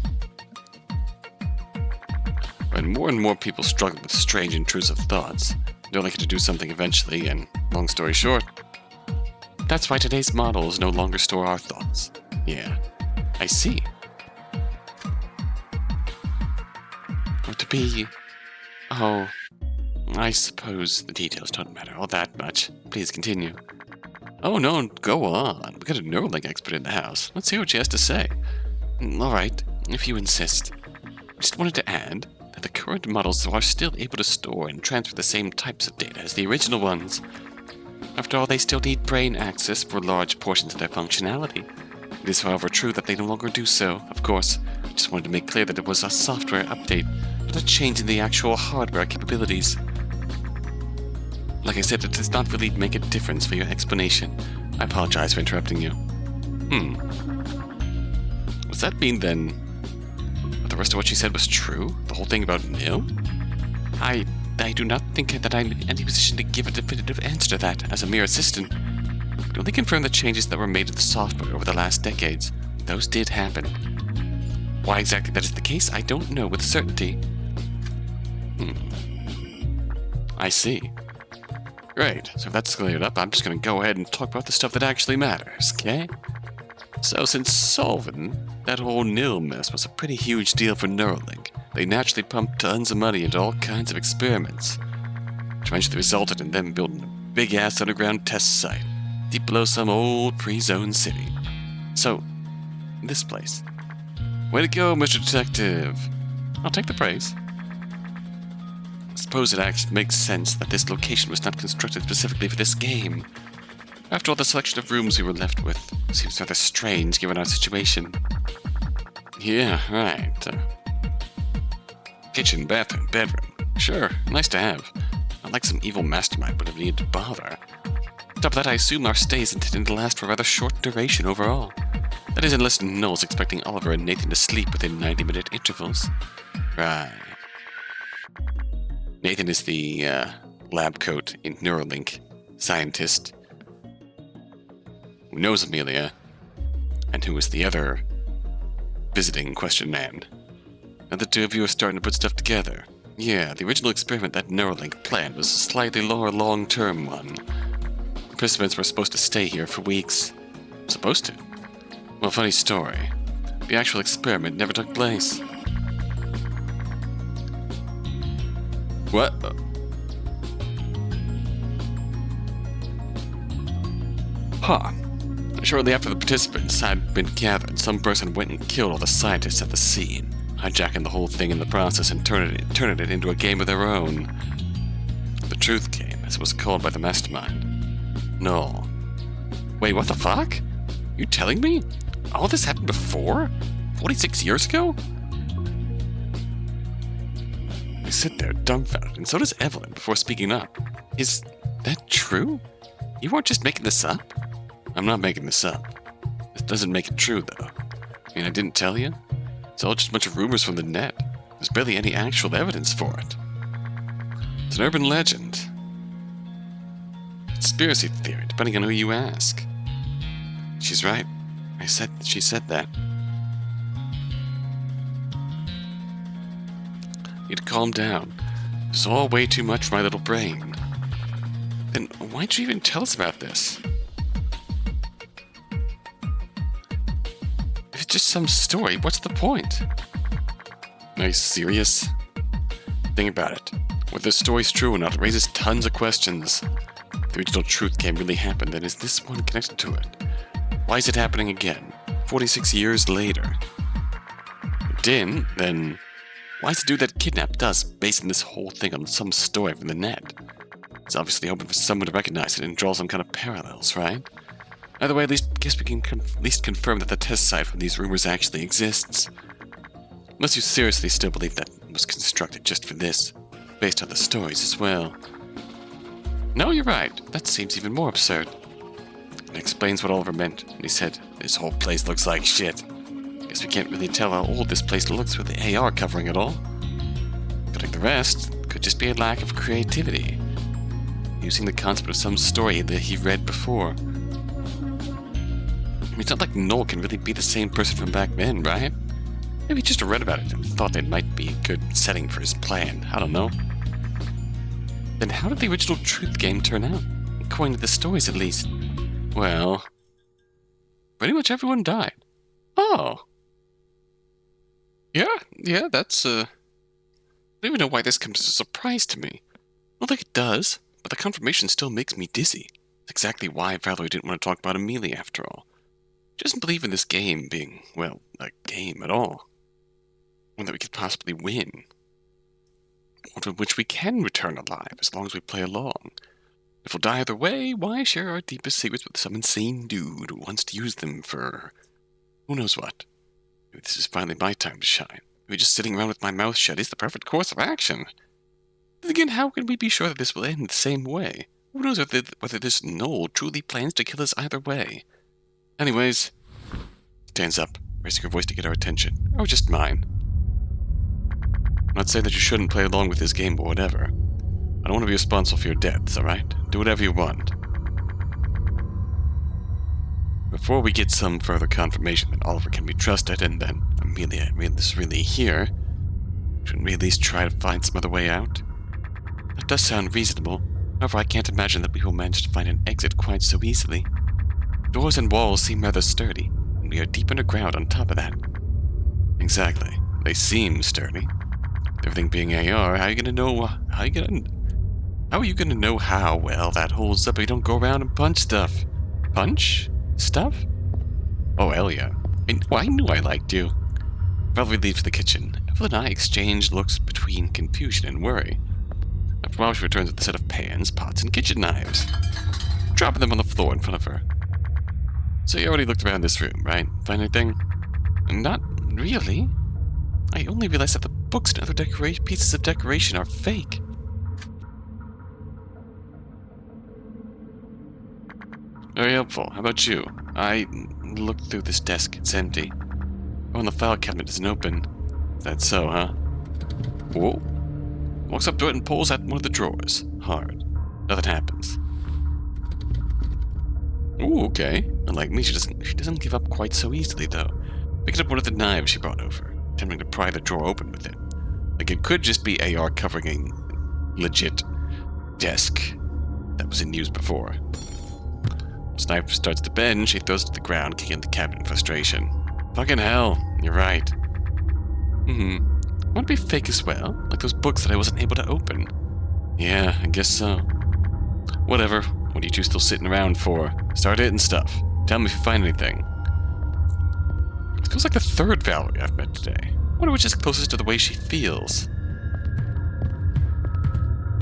When more and more people struggle with strange intrusive thoughts, they're likely to do something eventually, and long story short, that's why today's models no longer store our thoughts. Yeah, I see. Or to be... Oh, I suppose the details don't matter all that much. Please continue. Oh no, go on. We got a Neuralink expert in the house. Let's hear what she has to say. Alright, if you insist. Just wanted to add that the current models are still able to store and transfer the same types of data as the original ones. After all, they still need brain access for large portions of their functionality. It is, however, true that they no longer do so, of course. I just wanted to make clear that it was a software update, not a change in the actual hardware capabilities. Like I said, it does not really make a difference for your explanation. I apologize for interrupting you. Does that mean, then, that the rest of what she said was true? The whole thing about nil? I do not think that I'm in any position to give a definitive answer to that as a mere assistant. I can only confirm the changes that were made to the software over the last decades. Those did happen. Why exactly that is the case, I don't know with certainty. I see. Great, so if that's cleared up, I'm just going to go ahead and talk about the stuff that actually matters, okay? So since solving that whole nil mess was a pretty huge deal for Neuralink, they naturally pumped tons of money into all kinds of experiments, which eventually resulted in them building a big-ass underground test site deep below some old pre-zone city. So, this place. Way to go, Mr. Detective. I'll take the praise. I suppose it actually makes sense that this location was not constructed specifically for this game. After all, the selection of rooms we were left with seems rather strange given our situation. Yeah, right. Kitchen, bathroom, bedroom. Sure, nice to have. Not like some evil mastermind would have needed to bother. On top of that, I assume our stay is intended to last for a rather short duration overall. That is, unless Noel's expecting Oliver and Nathan to sleep within 90-minute intervals. Right. Nathan is the lab coat in Neuralink scientist who knows Emilia, and who is the other visiting question man. Now the two of you are starting to put stuff together. Yeah, the original experiment that Neuralink planned was a slightly lower long-term one. The participants were supposed to stay here for weeks. Supposed to? Well, funny story. The actual experiment never took place. What? Huh. Shortly after the participants had been gathered, some person went and killed all the scientists at the scene, hijacking the whole thing in the process and turning it into a game of their own. The truth came, as it was called by the mastermind. No. Wait, what the fuck? You telling me? All this happened before? 46 years ago? I sit there dumbfounded, and so does Evelyn before speaking up. Is that true? You weren't just making this up? I'm not making this up. This doesn't make it true, though. I mean, I didn't tell you? It's all just a bunch of rumors from the net. There's barely any actual evidence for it. It's an urban legend. Conspiracy theory, depending on who you ask. She's right. She said that. You need to calm down. It's all way too much for my little brain. Then why'd you even tell us about this? If it's just some story, what's the point? Are you serious? Think about it. Whether the story's true or not, it raises tons of questions. If the original truth can't really happen, then is this one connected to it? Why is it happening again, 46 years later? If it didn't, then why is the dude that kidnapped us basing this whole thing on some story from the net? It's obviously hoping for someone to recognize it and draw some kind of parallels, right? Either way, guess we can at least confirm that the test site from these rumors actually exists. Unless you seriously still believe that it was constructed just for this, based on the stories as well. No, you're right. That seems even more absurd. It explains what Oliver meant when he said, this whole place looks like shit. Guess we can't really tell how old this place looks with the AR covering it all. But like the rest, could just be a lack of creativity. Using the concept of some story that he read before. I mean, it's not like Noel can really be the same person from back then, right? Maybe he just read about it and thought it might be a good setting for his plan. I don't know. Then how did the original Truth game turn out? According to the stories, at least. Well, pretty much everyone died. Oh. Yeah, that's, I don't even know why this comes as a surprise to me. I don't think it does, but the confirmation still makes me dizzy. It's exactly why Valerie didn't want to talk about Emilia after all. She doesn't believe in this game being, well, a game at all. One that we could possibly win. One from which we can return alive as long as we play along. If we'll die either way, why share our deepest secrets with some insane dude who wants to use them for who knows what? Maybe this is finally my time to shine. Maybe just sitting around with my mouth shut is the perfect course of action. Then again, how can we be sure that this will end the same way? Who knows whether this Noel truly plans to kill us either way? Anyways, stands up, raising her voice to get our attention. Or just mine. I'm not saying that you shouldn't play along with this game or whatever. I don't want to be responsible for your deaths, alright? Do whatever you want. Before we get some further confirmation that Oliver can be trusted and then Emilia is really here, shouldn't we at least try to find some other way out? That does sound reasonable. However, I can't imagine that we will manage to find an exit quite so easily. Doors and walls seem rather sturdy, and we are deep underground on top of that. Exactly. They seem sturdy. Everything being AR, how are you gonna know how well that holds up if you don't go around and punch stuff? Punch? Stuff? Oh, hell yeah. I knew I liked you. Valerie leaves the kitchen. Evelyn and I exchange looks between confusion and worry. After a while, she returns with a set of pans, pots, and kitchen knives, dropping them on the floor in front of her. So you already looked around this room, right? Find anything? Not really. I only realized that the books and other pieces of decoration are fake. Very helpful. How about you? I looked through this desk. It's empty. Oh, and the file cabinet isn't open. Is that so, huh? Whoa. Walks up to it and pulls out one of the drawers. Hard. Nothing happens. Ooh, okay. Unlike me, she doesn't give up quite so easily, though. Picking up one of the knives she brought over, attempting to pry the drawer open with it. Like it could just be AR covering a legit desk that was in use before. Sniper starts to bend, she throws it to the ground, kicking the cabinet in frustration. Fucking hell, you're right. Want to be fake as well? Like those books that I wasn't able to open. Yeah, I guess so. Whatever. What are you two still sitting around for? Start hitting stuff. Tell me if you find anything. It feels like the third Valerie I've met today. I wonder which is closest to the way she feels.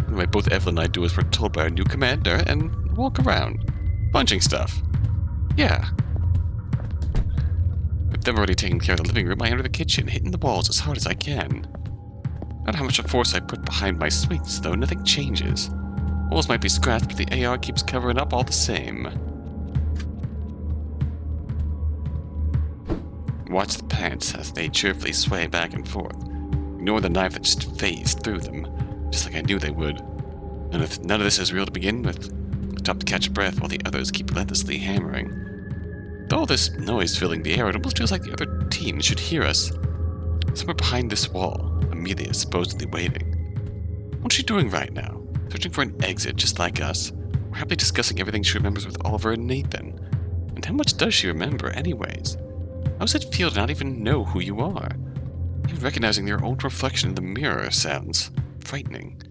Anyway, both Evelyn and I do as we're told by our new commander and walk around. Punching stuff. Yeah. With them already taking care of the living room, I enter the kitchen, hitting the walls as hard as I can. Not how much of force I put behind my swings, though, nothing changes. Walls might be scratched, but the AR keeps covering up all the same. Watch the pants as they cheerfully sway back and forth. Ignore the knife that just phased through them, just like I knew they would. None of this is real to begin with. I stop to catch a breath while the others keep relentlessly hammering. With all this noise filling the air, it almost feels like the other team should hear us. Somewhere behind this wall, Emilia is supposedly waiting. What's she doing right now? Searching for an exit just like us? Or happily discussing everything she remembers with Oliver and Nathan? And how much does she remember anyways? How does it feel to not even know who you are? Even recognizing your own reflection in the mirror sounds frightening.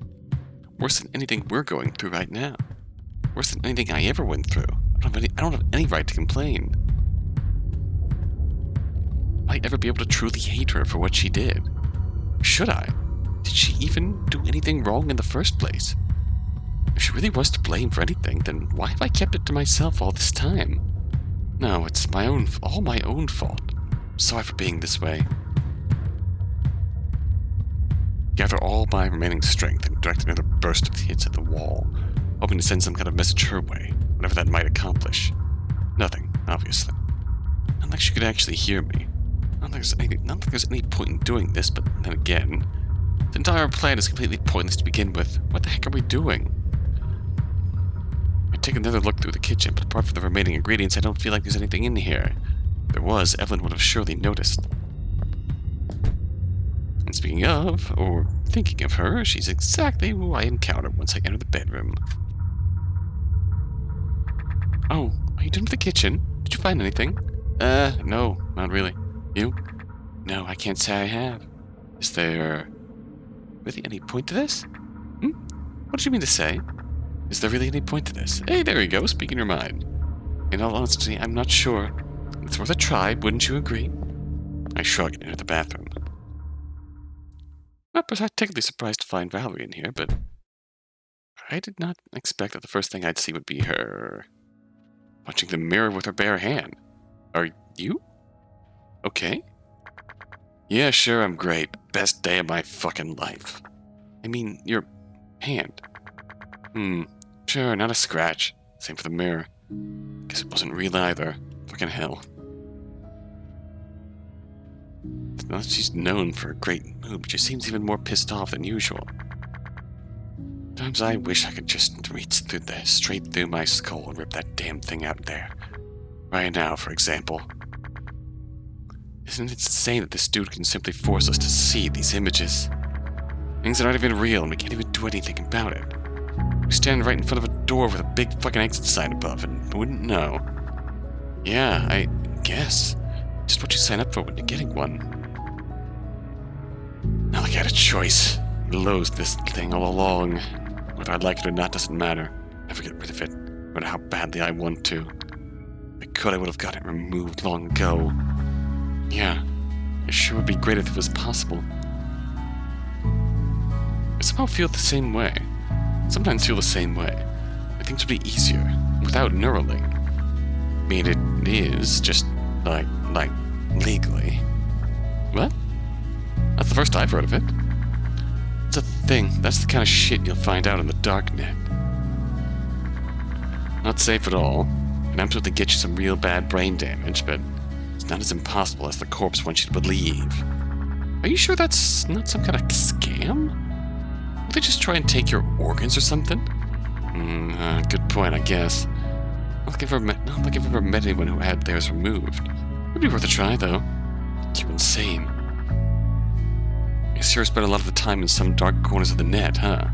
Worse than anything we're going through right now. Worse than anything I ever went through. I don't have any right to complain. Will I ever be able to truly hate her for what she did? Should I? Did she even do anything wrong in the first place? If she really was to blame for anything, then why have I kept it to myself all this time? No, it's all my own fault. I'm sorry for being this way. Gather all my remaining strength and direct another burst of hits at the wall, hoping to send some kind of message her way, whatever that might accomplish. Nothing, obviously. Not like she could actually hear me. Not like there's any point in doing this, but then again, the entire plan is completely pointless to begin with. What the heck are we doing? I take another look through the kitchen, but apart from the remaining ingredients, I don't feel like there's anything in here. If there was, Evelyn would have surely noticed. And speaking of, or thinking of her, she's exactly who I encounter once I enter the bedroom. Oh, are you done with the kitchen? Did you find anything? No, not really. You? No, I can't say I have. Is there really any point to this? What did you mean to say? Is there really any point to this? Hey, there you go, speaking your mind. In all honesty, I'm not sure. It's worth a try, wouldn't you agree? I shrug and enter the bathroom. Not particularly surprised to find Valerie in here, but I did not expect that the first thing I'd see would be her watching the mirror with her bare hand. Are you? Okay? Yeah, sure, I'm great. Best day of my fucking life. I mean, your hand. Sure, not a scratch. Same for the mirror. Guess it wasn't real either. Fucking hell. It's not that she's known for a great mood, but she seems even more pissed off than usual. Sometimes I wish I could just reach straight through my skull and rip that damn thing out there. Right now, for example. Isn't it insane that this dude can simply force us to see these images? Things that aren't even real, and we can't even do anything about it. We stand right in front of a door with a big fucking exit sign above, and we wouldn't know. Yeah, I guess. Just what you sign up for when you're getting one. Not like I had a choice. I loathed this thing all along. Whether I like it or not doesn't matter. I'll never get rid of it, no matter how badly I want to. If I could, I would have got it removed long ago. Yeah, it sure would be great if it was possible. I somehow feel the same way. Sometimes feel the same way. But things would be easier, without Neuralink. I mean, it is, just, like, legally. What? That's the first I've heard of it. It's a thing. That's the kind of shit you'll find out in the darknet. Not safe at all. Can absolutely get you some real bad brain damage, but it's not as impossible as the corpse wants you to believe. Are you sure that's not some kind of scam? Will they just try and take your organs or something? Good point, I guess. I don't think I've ever met anyone who had theirs removed. It'd be worth a try, though. You're insane. You sure spent a lot of the time in some dark corners of the net, huh?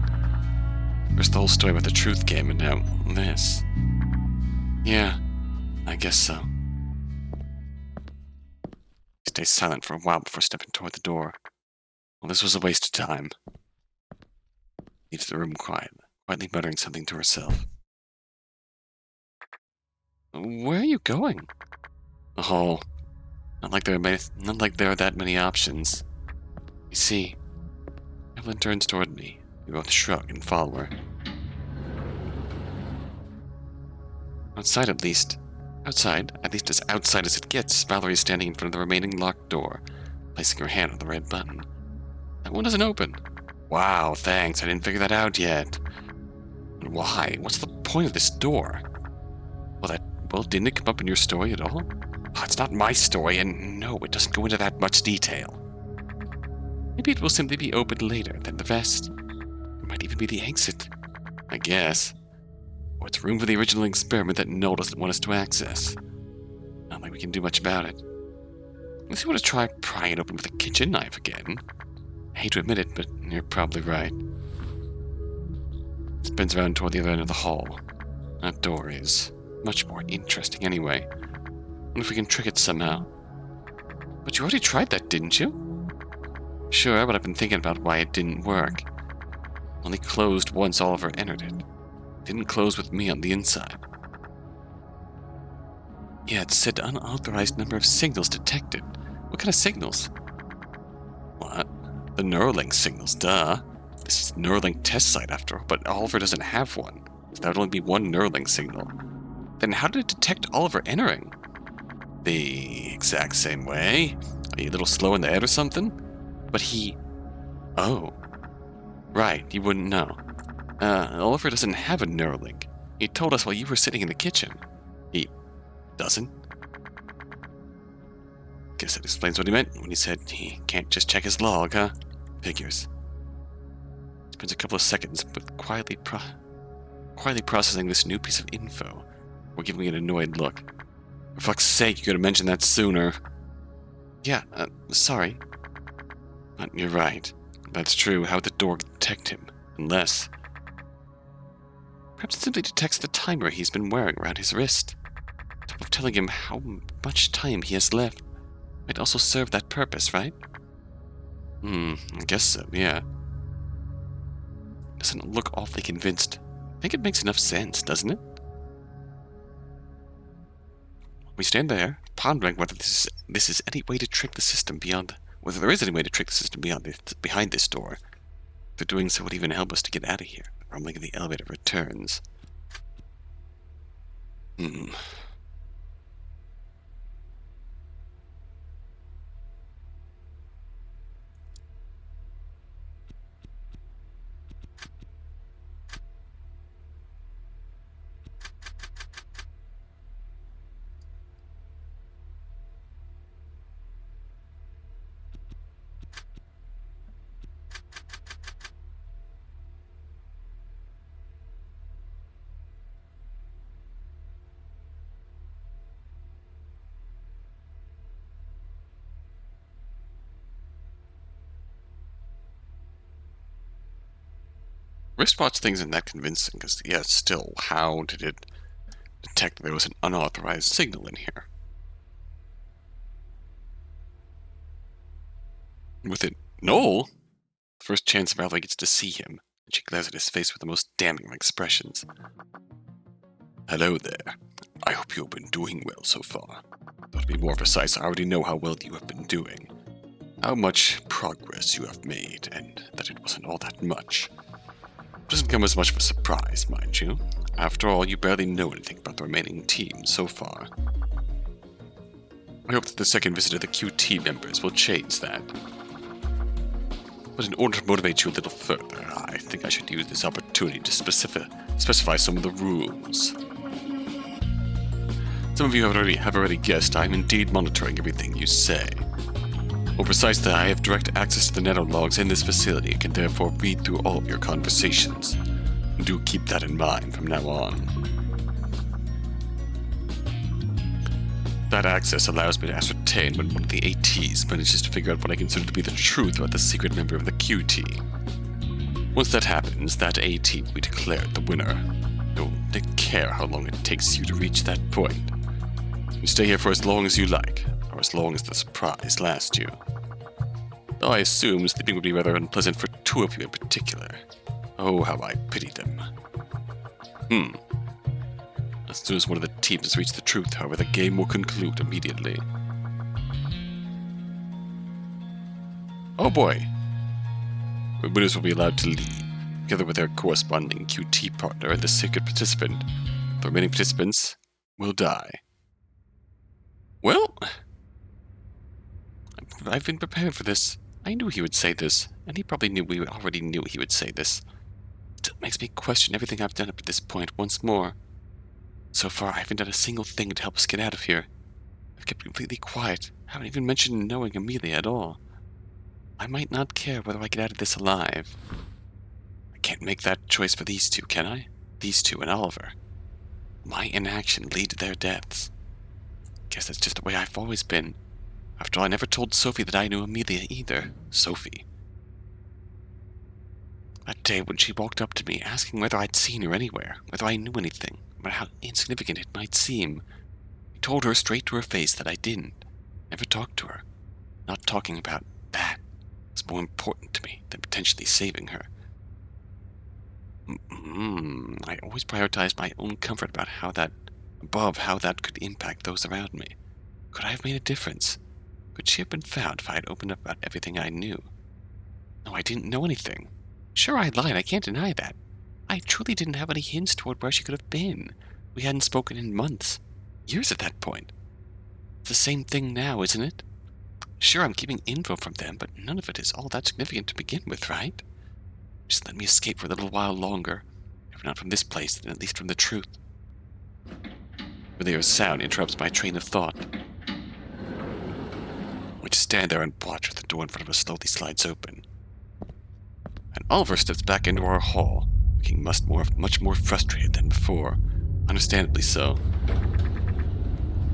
There's the whole story about the truth game, and now this. Yeah, I guess so. He stays silent for a while before stepping toward the door. Well, this was a waste of time. Leaves the room quietly muttering something to herself. Where are you going? The hall. Not like there are that many options. You see, Evelyn turns toward me. We both shrug and follow her. Outside, at least as outside as it gets, Valerie is standing in front of the remaining locked door, placing her hand on the red button. That one doesn't open. Wow, thanks. I didn't figure that out yet. Why? What's the point of this door? Well, didn't it come up in your story at all? Oh, it's not my story, and no, it doesn't go into that much detail. Maybe it will simply be opened later than the rest. It might even be the exit. I guess. Or it's room for the original experiment that Null doesn't want us to access. Not like we can do much about it. Unless you want to try prying it open with a kitchen knife again. I hate to admit it, but you're probably right. It spins around toward the other end of the hall. That door is much more interesting anyway. Wonder if we can trick it somehow. But you already tried that, didn't you? Sure, but I've been thinking about why it didn't work. Only closed once Oliver entered it. Didn't close with me on the inside. Yeah, it said unauthorized number of signals detected. What kind of signals? What? The Neuralink signals, duh. This is the Neuralink test site after all, but Oliver doesn't have one. So there would only be one Neuralink signal. Then how did it detect Oliver entering? The exact same way? Are you a little slow in the head or something? But he... Oh. Right, you wouldn't know. Oliver doesn't have a Neuralink. He told us while you were sitting in the kitchen. He doesn't? Guess that explains what he meant when he said he can't just check his log, huh? Figures. Spends a couple of seconds with quietly processing this new piece of info. We're giving me an annoyed look. For fuck's sake, you could have mentioned that sooner. Yeah, sorry. But you're right. That's true. How would the door detect him? Unless... Perhaps it simply detects the timer he's been wearing around his wrist. On top of telling him how much time he has left. Might also serve that purpose, right? I guess so, yeah. Doesn't look awfully convinced. I think it makes enough sense, doesn't it? We stand there, pondering whether this is any way to trick the system beyond... Whether there is any way to trick the system behind this door. If doing so would even help us to get out of here. Rumbling in the elevator returns. Wristwatch thing isn't that convincing, because, yeah, still, how did it detect that there was an unauthorized signal in here? With it, Noel? First chance Valerie gets to see him, and she glares at his face with the most damning of expressions. Hello there. I hope you've been doing well so far. Though to be more precise, I already know how well you have been doing. How much progress you have made, and that it wasn't all that much. Doesn't come as much of a surprise, mind you. After all, you barely know anything about the remaining team so far. I hope that the second visit of the QT members will change that. But in order to motivate you a little further, I think I should use this opportunity to specify some of the rules. Some of you have already guessed I am indeed monitoring everything you say. More precisely, I have direct access to the network logs in this facility and can therefore read through all of your conversations. Do keep that in mind from now on. That access allows me to ascertain when one of the ATs manages to figure out what I consider to be the truth about the secret member of the QT. Once that happens, that AT will be declared the winner. Don't take care how long it takes you to reach that point. You stay here for as long as you like, or as long as the surprise lasts you. Though I assume sleeping would be rather unpleasant for two of you in particular. Oh, how I pity them. As soon as one of the teams has reached the truth, however, the game will conclude immediately. Oh boy! The winners will be allowed to leave, together with their corresponding QT partner and the secret participant. The remaining participants will die. Well, I've been prepared for this. I knew he would say this, and he probably knew we already knew he would say this. It still makes me question everything I've done up to this point once more. So far, I haven't done a single thing to help us get out of here. I've kept completely quiet, haven't even mentioned knowing Emilia at all. I might not care whether I get out of this alive. I can't make that choice for these two, can I? These two and Oliver. My inaction lead to their deaths. Guess that's just the way I've always been. After all, I never told Sophie that I knew Emilia either. Sophie. That day when she walked up to me, asking whether I'd seen her anywhere, whether I knew anything, about how insignificant it might seem, I told her straight to her face that I didn't. Never talked to her. Not talking about that was more important to me than potentially saving her. I always prioritized my own comfort above how that could impact those around me. Could I have made a difference? Could she have been found if I had opened up about everything I knew? No, I didn't know anything. Sure, I lied, I can't deny that. I truly didn't have any hints toward where she could have been. We hadn't spoken in months. Years at that point. It's the same thing now, isn't it? Sure, I'm keeping info from them, but none of it is all that significant to begin with, right? Just let me escape for a little while longer. If not from this place, then at least from the truth. Emilia's sound interrupts my train of thought. We just stand there and watch as the door in front of us slowly slides open. And Oliver steps back into our hall, looking much more frustrated than before. Understandably so.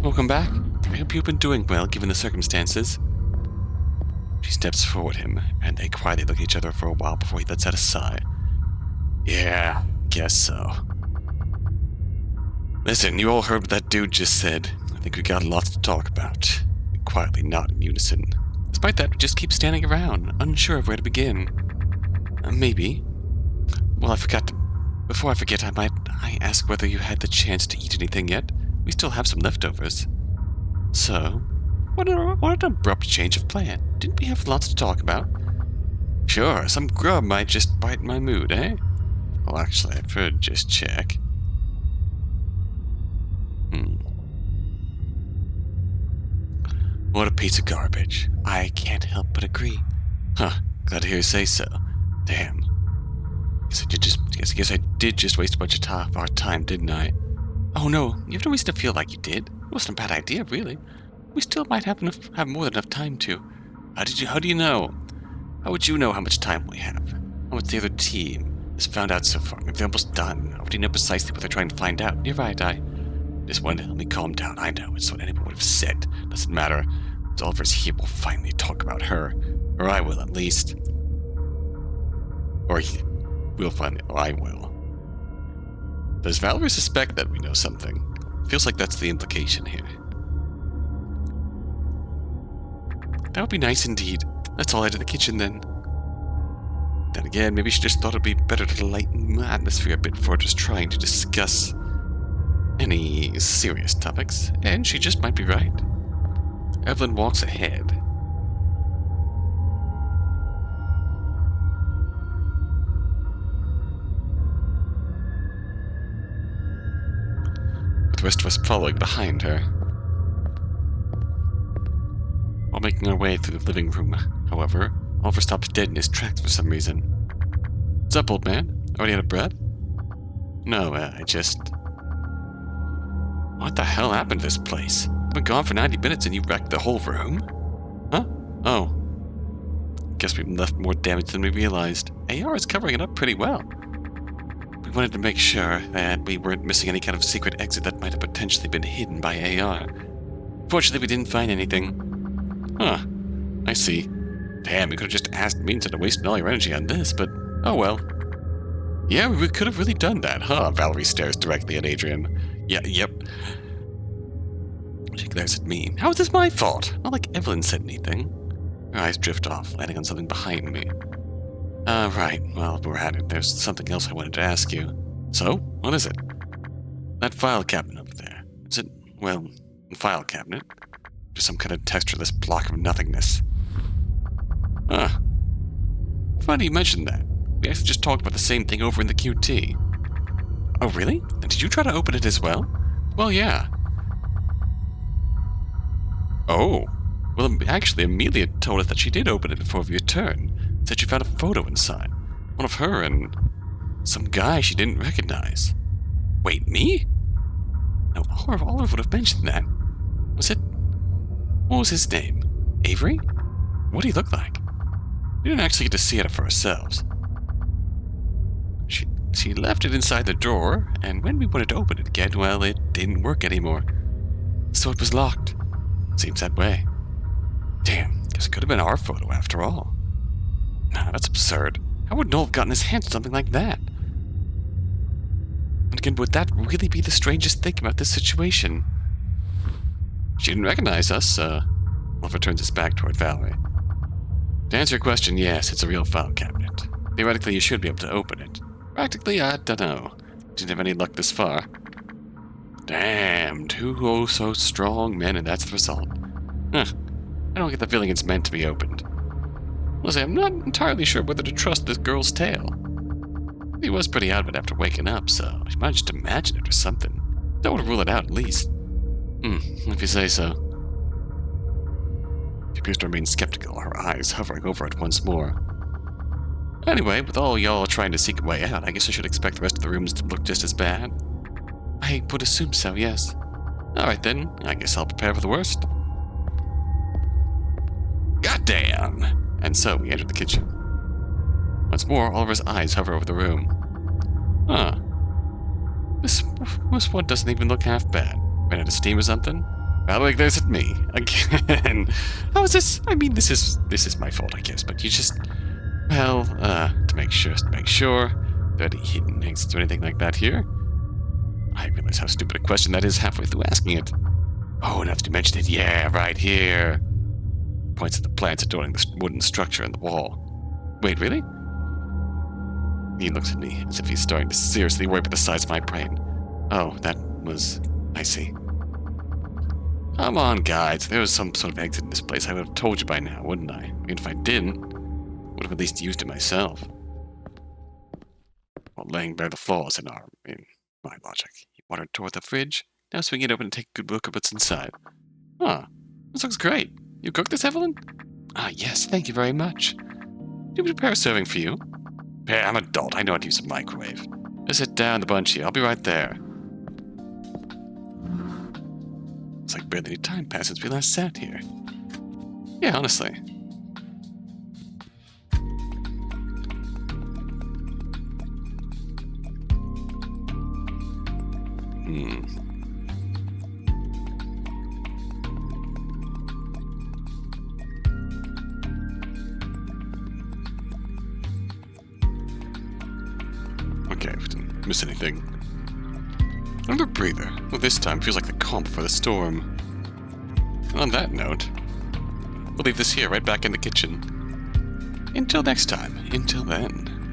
Welcome back. I hope you've been doing well, given the circumstances. She steps forward him, and they quietly look at each other for a while before he lets out a sigh. Yeah, guess so. Listen, you all heard what that dude just said. I think we got lots to talk about. We quietly nod in unison. Despite that, we just keep standing around, unsure of where to begin. Maybe. Well, before I forget, I ask whether you had the chance to eat anything yet. We still have some leftovers. So, what an abrupt change of plan. Didn't we have lots to talk about? Sure, some grub might just brighten my mood, eh? Well, actually, I should just check. What a piece of garbage. I can't help but agree. Huh, glad to hear you say so. Damn. Guess I did just waste a bunch of our time, didn't I? Oh no, you have no reason to feel like you did. It wasn't a bad idea, really. We still might have more than enough time to. How do you know? How would you know how much time we have? How much the other team has found out so far? Maybe they're almost done. I already know precisely what they're trying to find out. You're right, I just wanted to help me calm down. I know, it's what anyone would have said. Doesn't matter. As Oliver's here, we'll finally talk about her. Or I will, at least. Or he will finally, or I will. Does Valerie suspect that we know something? Feels like that's the implication here. That would be nice indeed. Let's all head to the kitchen then. Then again, maybe she just thought it'd be better to lighten the atmosphere a bit before just trying to discuss any serious topics, and she just might be right. Evelyn walks ahead. With the rest of us following behind her. While making our way through the living room, however, Oliver stops dead in his tracks for some reason. What's up, old man? Already out of breath? No, I just... What the hell happened to this place? I've been gone for 90 minutes and you wrecked the whole room? Huh? Oh. Guess we've left more damage than we realized. AR is covering it up pretty well. We wanted to make sure that we weren't missing any kind of secret exit that might have potentially been hidden by AR. Fortunately, we didn't find anything. Huh. I see. Damn, we could have just asked me instead of wasting all your energy on this, but oh well. Yeah, we could have really done that, huh? Valerie stares directly at Adrian. Yeah, yep. She glares at me. How is this my fault? Not like Evelyn said anything. Her eyes drift off, landing on something behind me. Right. Well, we're at it. There's something else I wanted to ask you. So, what is it? That file cabinet over there. Is it, well, a file cabinet? Just some kind of textureless block of nothingness. Huh. Funny you mentioned that. We actually just talked about the same thing over in the QT. Oh, really? And did you try to open it as well? Well, yeah. Oh. Well, actually, Emilia told us that she did open it before we returned. Said she found a photo inside. One of her and some guy she didn't recognize. Wait, me? No, Oliver would have mentioned that. What was his name? Avery? What did he look like? We didn't actually get to see it for ourselves. She left it inside the drawer, and when we wanted to open it again, well, it didn't work anymore. So it was locked. Seems that way. Damn, guess it could have been our photo after all. Nah, that's absurd. How would Noel have gotten his hands on something like that? And again, would that really be the strangest thing about this situation? She didn't recognize us, Oliver turns his back toward Valerie. To answer your question, yes, it's a real file cabinet. Theoretically, you should be able to open it. Practically, I don't know. Didn't have any luck this far. Damn, two oh so strong men, and that's the result. Huh. I don't get the feeling it's meant to be opened. Well, I'm not entirely sure whether to trust this girl's tale. He was pretty out of it after waking up, so I might just imagine it or something. Don't want to rule it out, at least. If you say so. She appears to remain skeptical, her eyes hovering over it once more. Anyway, with all y'all trying to seek a way out, I guess I should expect the rest of the rooms to look just as bad. I would assume so, yes. Alright then, I guess I'll prepare for the worst. Goddamn! And so we entered the kitchen. Once more, Oliver's eyes hover over the room. Huh. This one doesn't even look half bad. Ran out of steam or something? Valerie glares at me. Again. How is this? I mean, this is my fault, I guess, but you just... Well, to make sure. There any hidden exits or anything like that here? I realize how stupid a question that is halfway through asking it. Oh, enough to mention it. Yeah, right here. Points at the plants adorning the wooden structure in the wall. Wait, really? He looks at me as if he's starting to seriously worry about the size of my brain. Oh, that was... I see. Come on, guys. If there was some sort of exit in this place, I would have told you by now, wouldn't I? Even if I didn't, would have at least used it myself. While laying bare the flaws in my logic. He wandered toward the fridge, now swinging it open to take a good look at what's inside. Huh. This looks great. You cooked this, Evelyn? Yes, thank you very much. Do you prepare a serving for you? Hey, I'm an adult. I know how to use a microwave. Just sit down, the bunch here. I'll be right there. It's like barely any time passed since we last sat here. Yeah, honestly. Okay, we didn't miss anything. Another breather. Well, this time feels like the calm before the storm. And on that note, we'll leave this here, right back in the kitchen. Until next time. Until then.